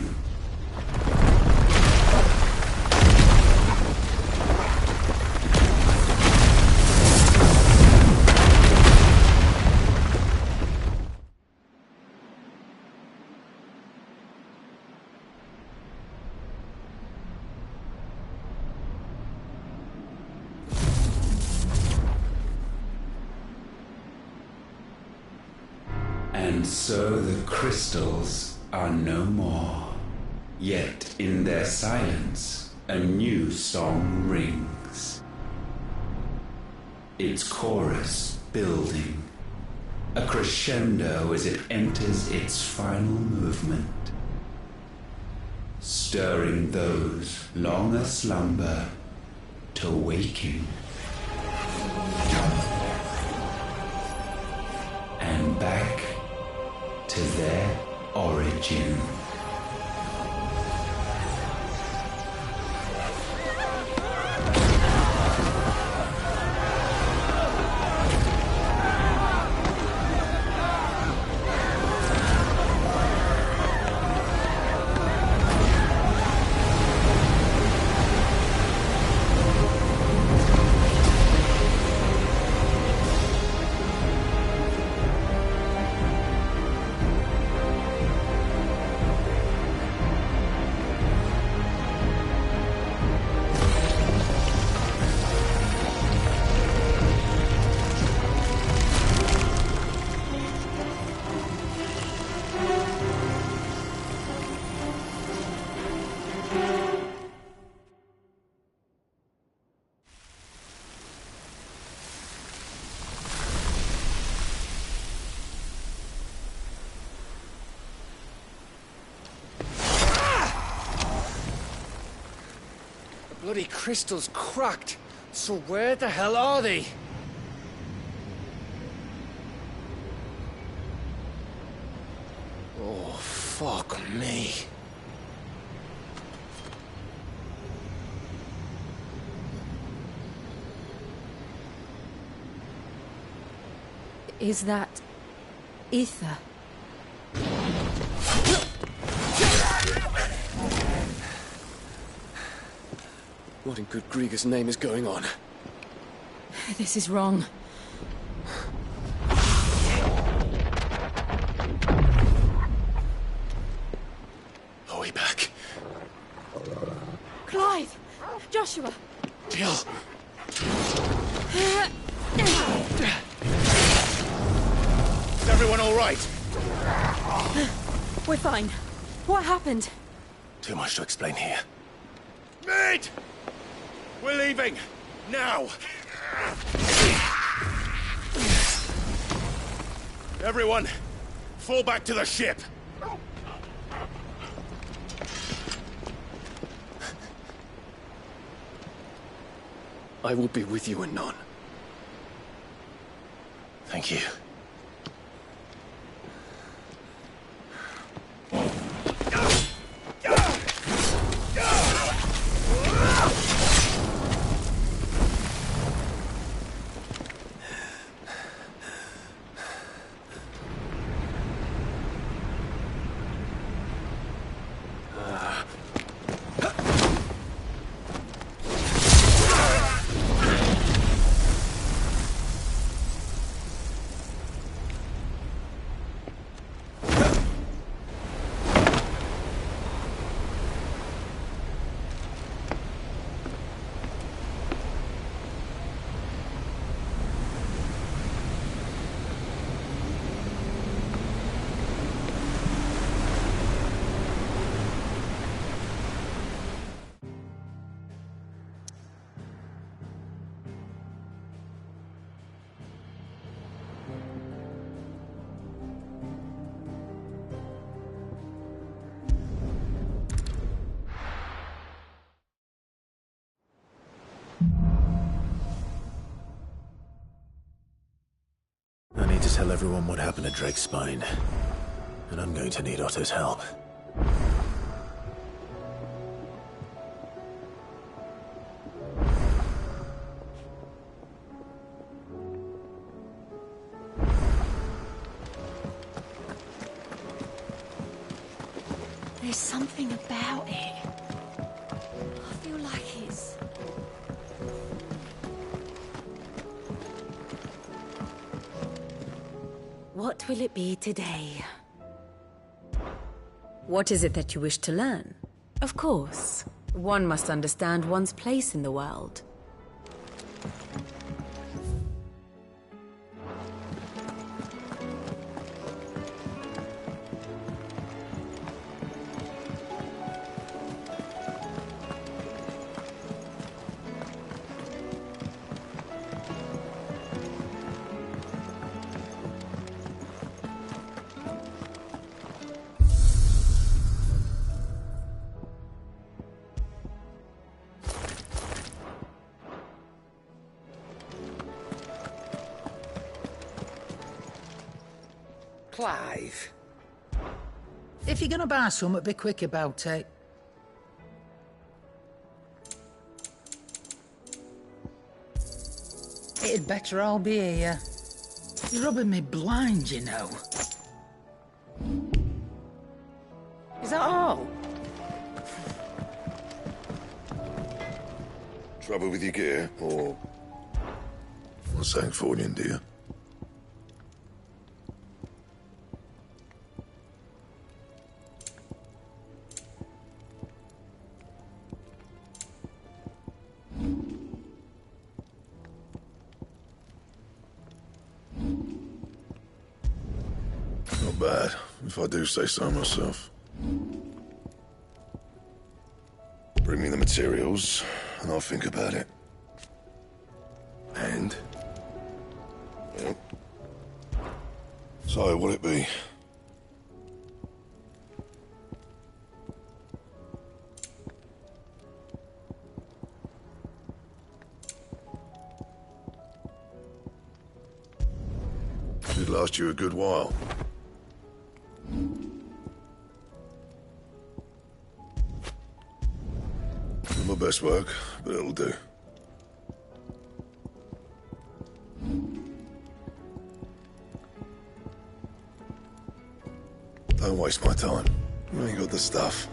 And so the crystals are no more. Yet in their silence, a new song rings. Its chorus building, a crescendo as it enters its final movement, stirring those long aslumber to waking. And back to their origin. Bloody crystal's cracked. So where the hell are they? Oh, fuck me. Is that ether? What in good Grieger's name is going on? This is wrong. Are we back? Clive! Joshua! Jill! Is everyone all right? We're fine. What happened? Too much to explain here. Mate! We're leaving! Now! Everyone, fall back to the ship! I will be with you anon. Thank you. I need to tell everyone what happened at Drake's Spine. And I'm going to need Otto's help. There's something about it. I feel like it's... What will it be today? What is it that you wish to learn? Of course, one must understand one's place in the world. Clive. If you're gonna buy something, be quick about it. It'd better all be here. You're rubbing me blind, you know. Is that all? Trouble with your gear, or something falling, do you? Not bad, if I do say so myself. Bring me the materials, and I'll think about it. And? Well, so, what'll it be? Should last you a good while. Not my best work, but it'll do. Don't waste my time. You ain't got the stuff.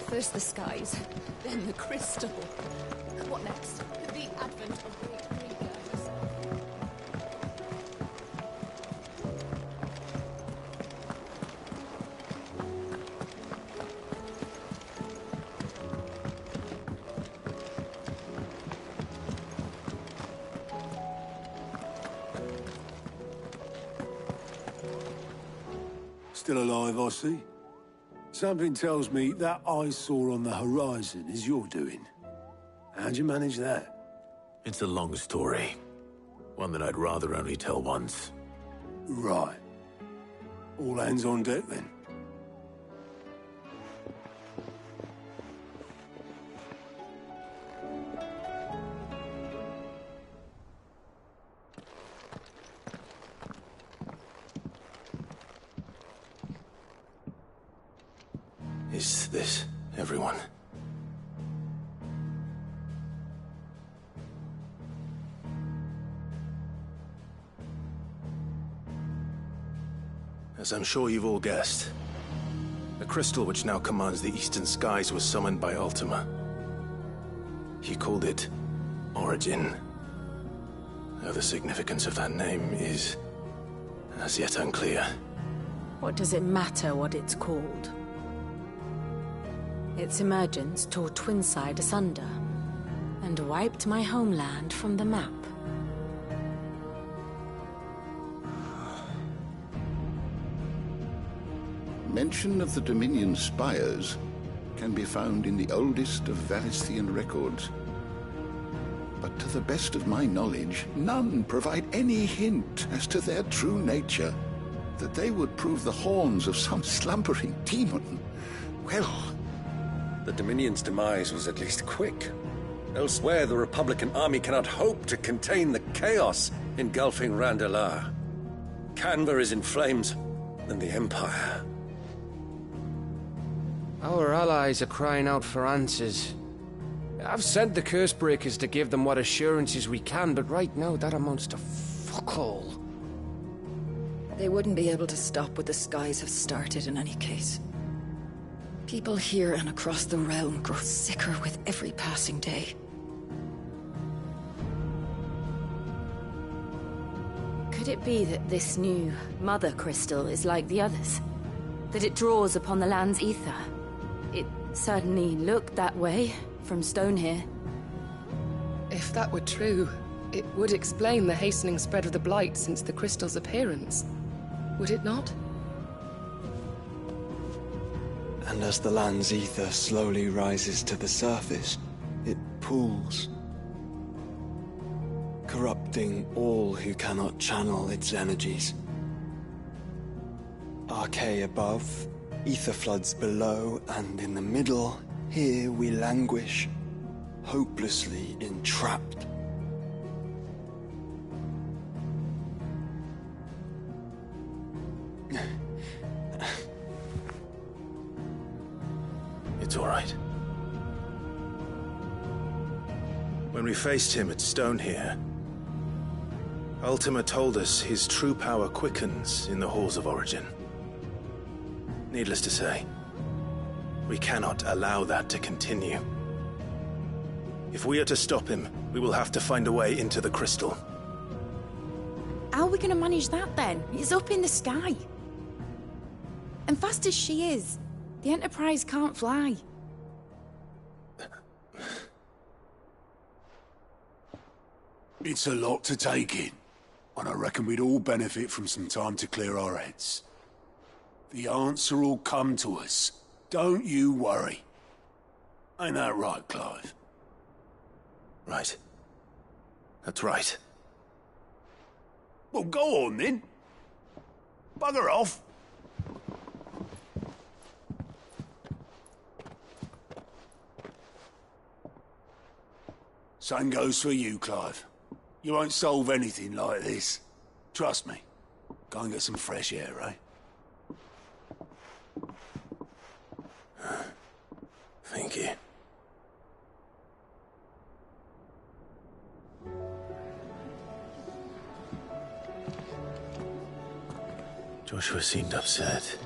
First the skies, then the crystal. What next? The advent of great rebirths. Still alive, I see. Something tells me that eyesore on the horizon is your doing. How'd you manage that? It's a long story. One that I'd rather only tell once. Right. All hands on deck, then. Is this everyone? As I'm sure you've all guessed, The crystal which now commands the eastern skies was summoned by Ultima. He called it Origin. Though the significance of that name is as yet unclear. What does it matter what it's called? Its emergence tore Twinside asunder, and wiped my homeland from the map. Mention of the Dominion spires can be found in the oldest of Varisthian records. But to the best of my knowledge, none provide any hint as to their true nature. That they would prove the horns of some slumbering demon. Well, The Dominion's demise was at least quick. Elsewhere, the Republican army cannot hope to contain the chaos engulfing Randalar. Canva is in flames, and the Empire. Our allies are crying out for answers. I've sent the Cursebreakers to give them what assurances we can, but right now that amounts to fuck all. They wouldn't be able to stop what the skies have started in any case. People here and across the realm grow sicker with every passing day. Could it be that this new Mother Crystal is like the others? That it draws upon the land's ether? It certainly looked that way from stone here. If that were true, it would explain the hastening spread of the Blight since the crystal's appearance. Would it not? And as the land's ether slowly rises to the surface, it pools, corrupting all who cannot channel its energies. Archay above, ether floods below, and in the middle, here we languish, hopelessly entrapped. It's all right. When we faced him at Stone here, Ultima told us his true power quickens in the halls of Origin. Needless to say, we cannot allow that to continue. If we are to stop him, we will have to find a way into the crystal. How are we going to manage that then? It's up in the sky. And fast as she is, the Enterprise can't fly. It's a lot to take in, and I reckon we'd all benefit from some time to clear our heads. The answer will come to us. Don't you worry. Ain't that right, Clive? Right. That's right. Well, go on then. Bugger off. Same goes for you, Clive. You won't solve anything like this. Trust me. Go and get some fresh air, eh? Thank you. Joshua seemed upset.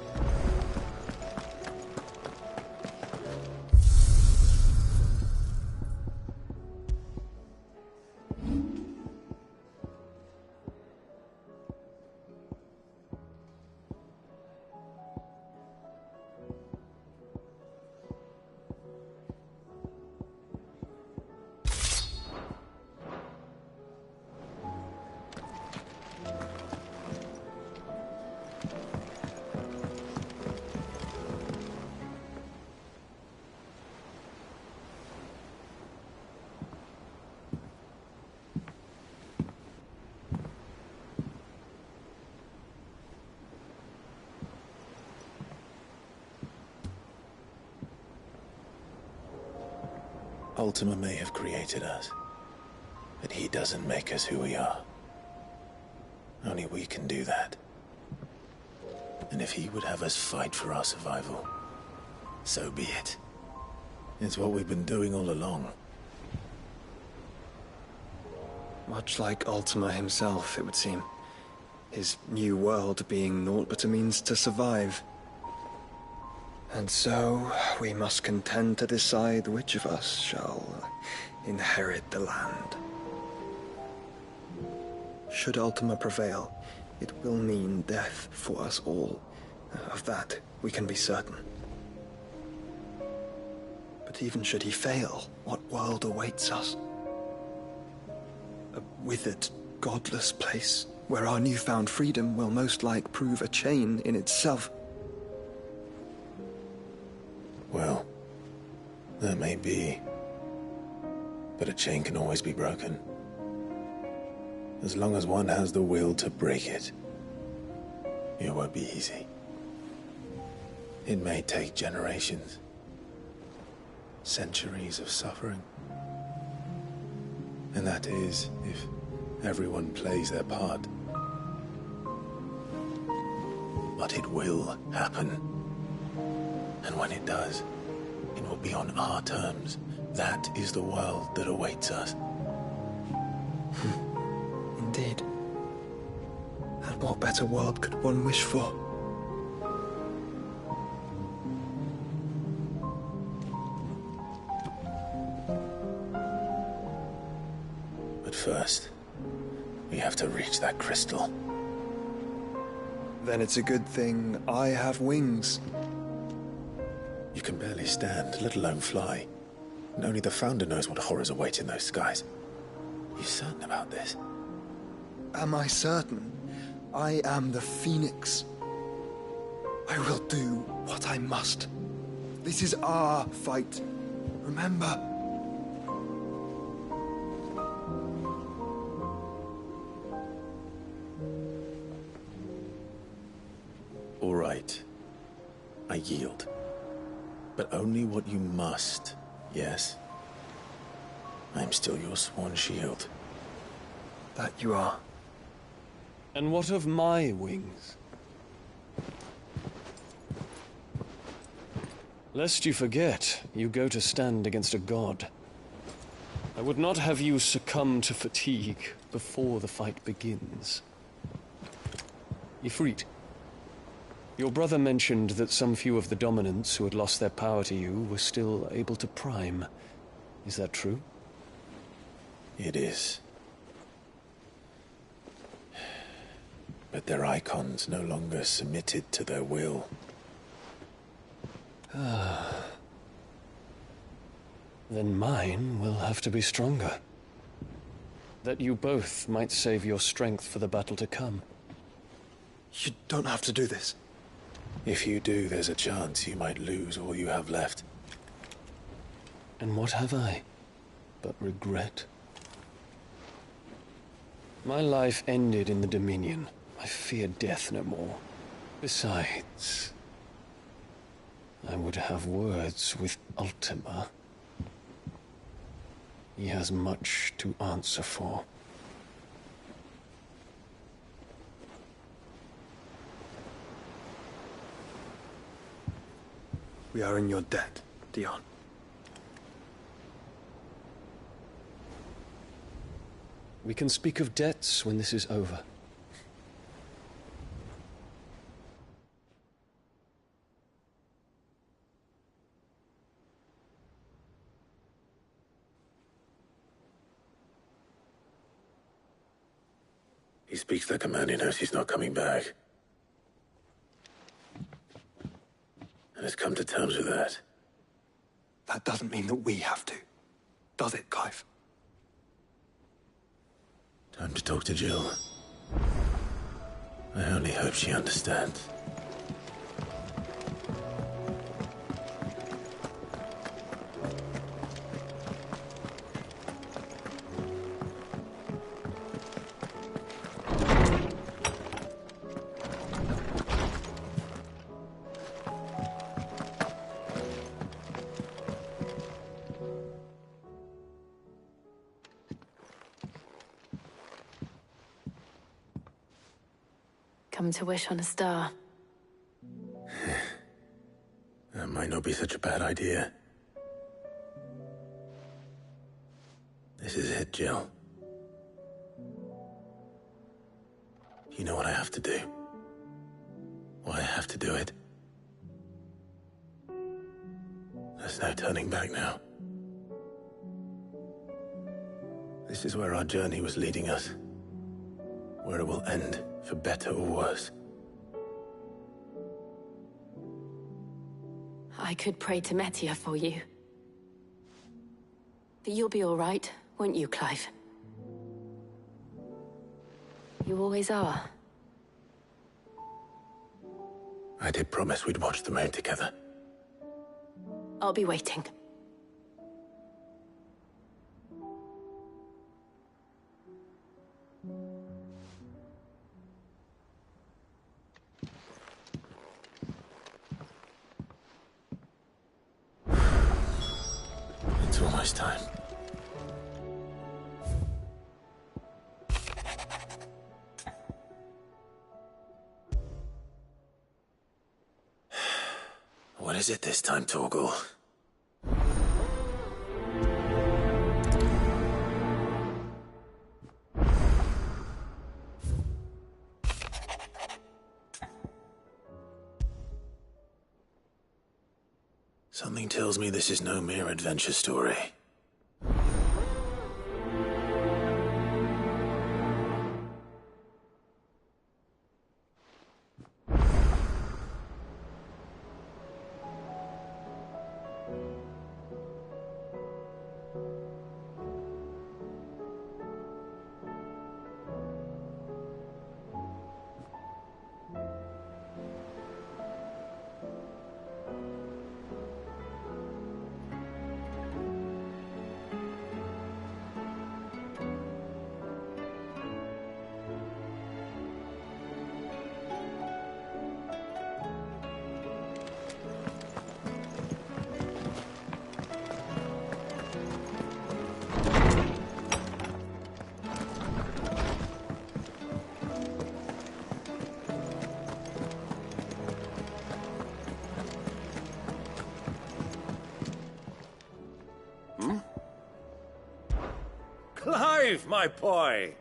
Ultima may have created us, but he doesn't make us who we are. Only we can do that. And if he would have us fight for our survival, so be it. It's what we've been doing all along. Much like Ultima himself, it would seem. His new world being naught but a means to survive. And so, we must contend to decide which of us shall inherit the land. Should Ultima prevail, it will mean death for us all. Of that, we can be certain. But even should he fail, what world awaits us? A withered, godless place, where our newfound freedom will most like prove a chain in itself. Well, that may be. But a chain can always be broken. As long as one has the will to break it. It won't be easy. It may take generations. Centuries of suffering. And that is, if everyone plays their part. But it will happen. And when it does, it will be on our terms. That is the world that awaits us. Indeed. And what better world could one wish for? But first, we have to reach that crystal. Then it's a good thing I have wings. You can barely stand, let alone fly. And only the Founder knows what horrors await in those skies. You certain about this? Am I certain? I am the Phoenix. I will do what I must. This is our fight. Remember? All right. I yield. But only what you must, yes? I am still your sworn shield. That you are. And what of my wings? Lest you forget, you go to stand against a god. I would not have you succumb to fatigue before the fight begins. Ifrit, your brother mentioned that some few of the dominants who had lost their power to you were still able to prime. Is that true? It is. But their icons no longer submitted to their will. Then mine will have to be stronger. That you both might save your strength for the battle to come. You don't have to do this. If you do, there's a chance you might lose all you have left. And what have I but regret? My life ended in the Dominion. I fear death no more. Besides, I would have words with Ultima. He has much to answer for. We are in your debt, Dion. We can speak of debts when this is over. He speaks like a man who knows he's not coming back. And has come to terms with that. That doesn't mean that we have to. Does it, Clive? Time to talk to Jill. I only hope she understands. Come to wish on a star. That might not be such a bad idea. This is it, Jill. You know what I have to do? Why I have to do it? There's no turning back now. This is where our journey was leading us. Where it will end, for better or worse. I could pray to Metia for you. But you'll be all right, won't you, Clive? You always are. I did promise we'd watch the moon together. I'll be waiting. It's almost time. What is it this time, Torgal? Something tells me this is no mere adventure story. Clive, my boy!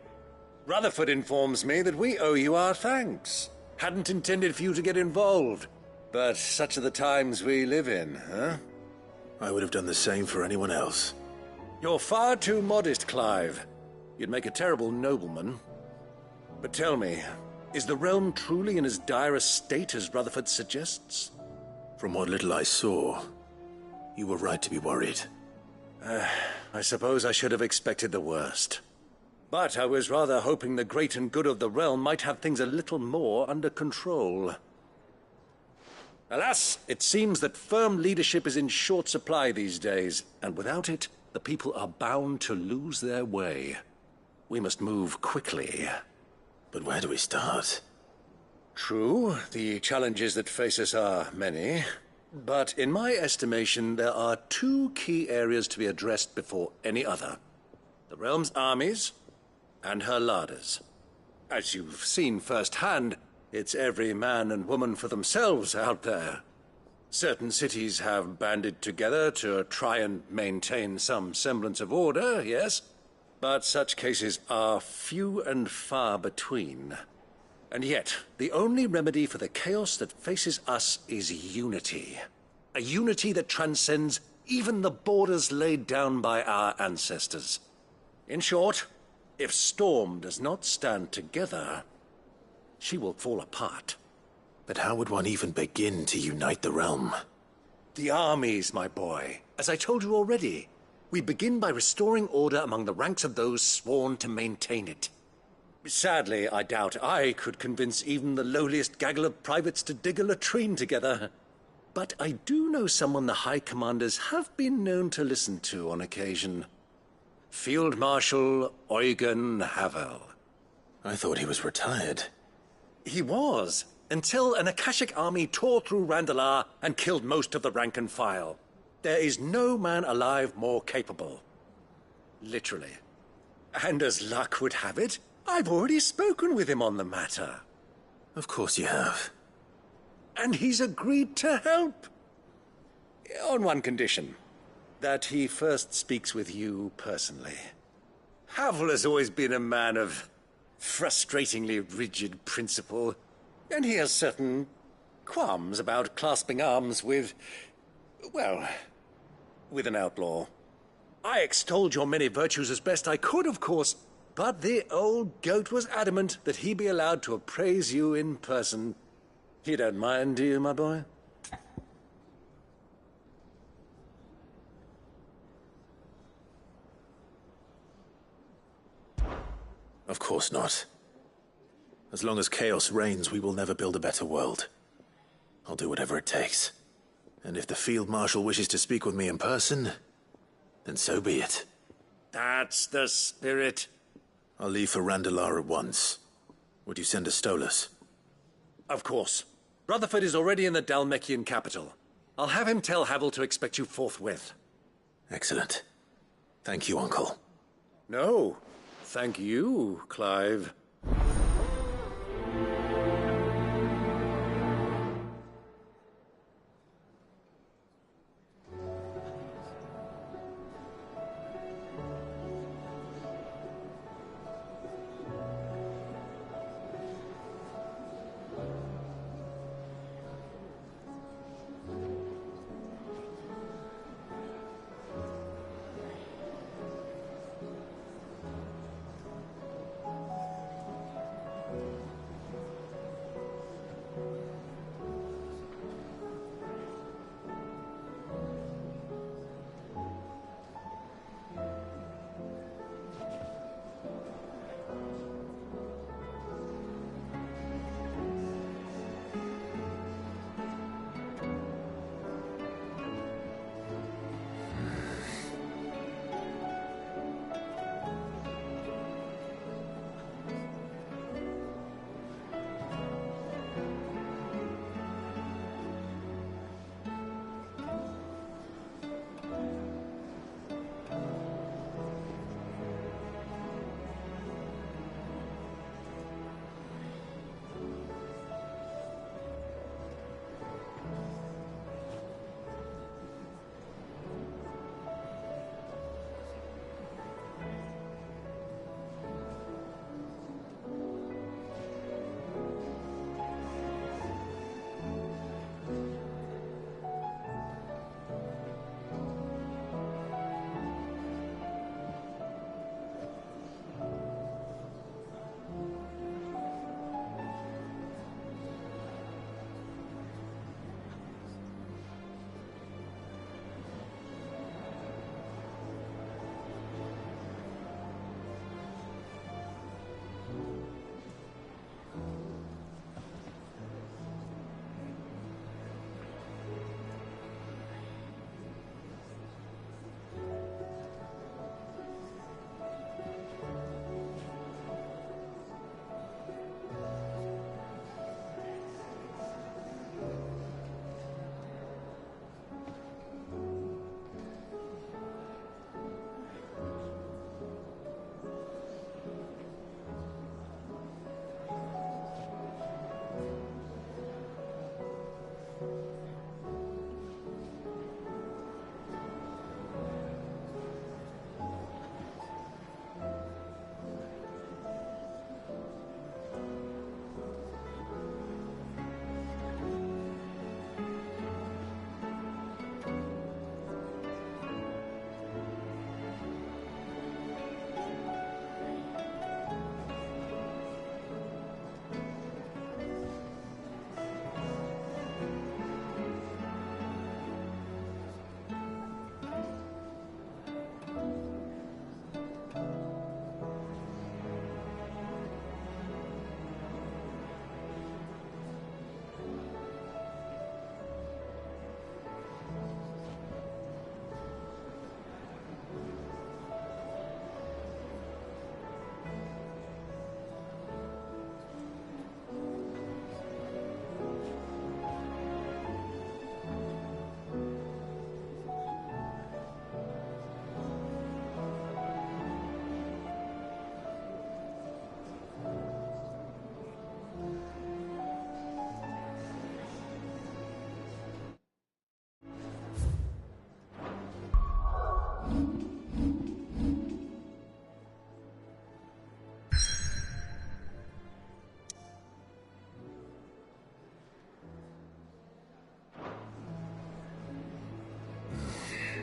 Rutherford informs me that we owe you our thanks. Hadn't intended for you to get involved. But such are the times we live in, huh? I would have done the same for anyone else. You're far too modest, Clive. You'd make a terrible nobleman. But tell me, is the realm truly in as dire a state as Rutherford suggests? From what little I saw, you were right to be worried. I suppose I should have expected the worst. But I was rather hoping the great and good of the realm might have things a little more under control. Alas, it seems that firm leadership is in short supply these days, and without it, the people are bound to lose their way. We must move quickly. But where do we start? True, the challenges that face us are many. But in my estimation, there are two key areas to be addressed before any other. The realm's armies and her larders. As you've seen firsthand, it's every man and woman for themselves out there. Certain cities have banded together to try and maintain some semblance of order, yes, but such cases are few and far between. And yet, the only remedy for the chaos that faces us is unity. A unity that transcends even the borders laid down by our ancestors. In short, if Storm does not stand together, she will fall apart. But how would one even begin to unite the realm? The armies, my boy. As I told you already, we begin by restoring order among the ranks of those sworn to maintain it. Sadly, I doubt I could convince even the lowliest gaggle of privates to dig a latrine together. But I do know someone the High Commanders have been known to listen to on occasion. Field Marshal Eugen Havel. I thought he was retired. He was, until an Akashic army tore through Randalar and killed most of the rank and file. There is no man alive more capable. Literally. And as luck would have it, I've already spoken with him on the matter. Of course you have. And he's agreed to help. On one condition. That he first speaks with you personally. Havel has always been a man of frustratingly rigid principle, and he has certain qualms about clasping arms with, well, with an outlaw. I extolled your many virtues as best I could, of course, but the old goat was adamant that he be allowed to appraise you in person. You don't mind, do you, my boy? Of course not. As long as chaos reigns, we will never build a better world. I'll do whatever it takes. And if the Field Marshal wishes to speak with me in person, then so be it. That's the spirit. I'll leave for Randalar at once. Would you send a Stolas? Of course. Rutherford is already in the Dalmekian capital. I'll have him tell Havel to expect you forthwith. Excellent. Thank you, Uncle. No, thank you, Clive.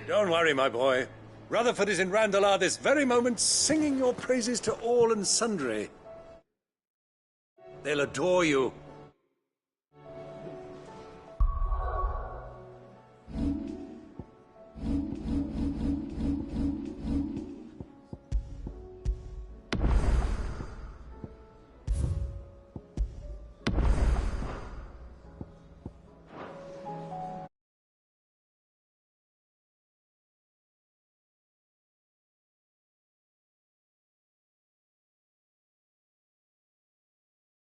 Don't worry, my boy. Rutherford is in Randalar this very moment, singing your praises to all and sundry. They'll adore you.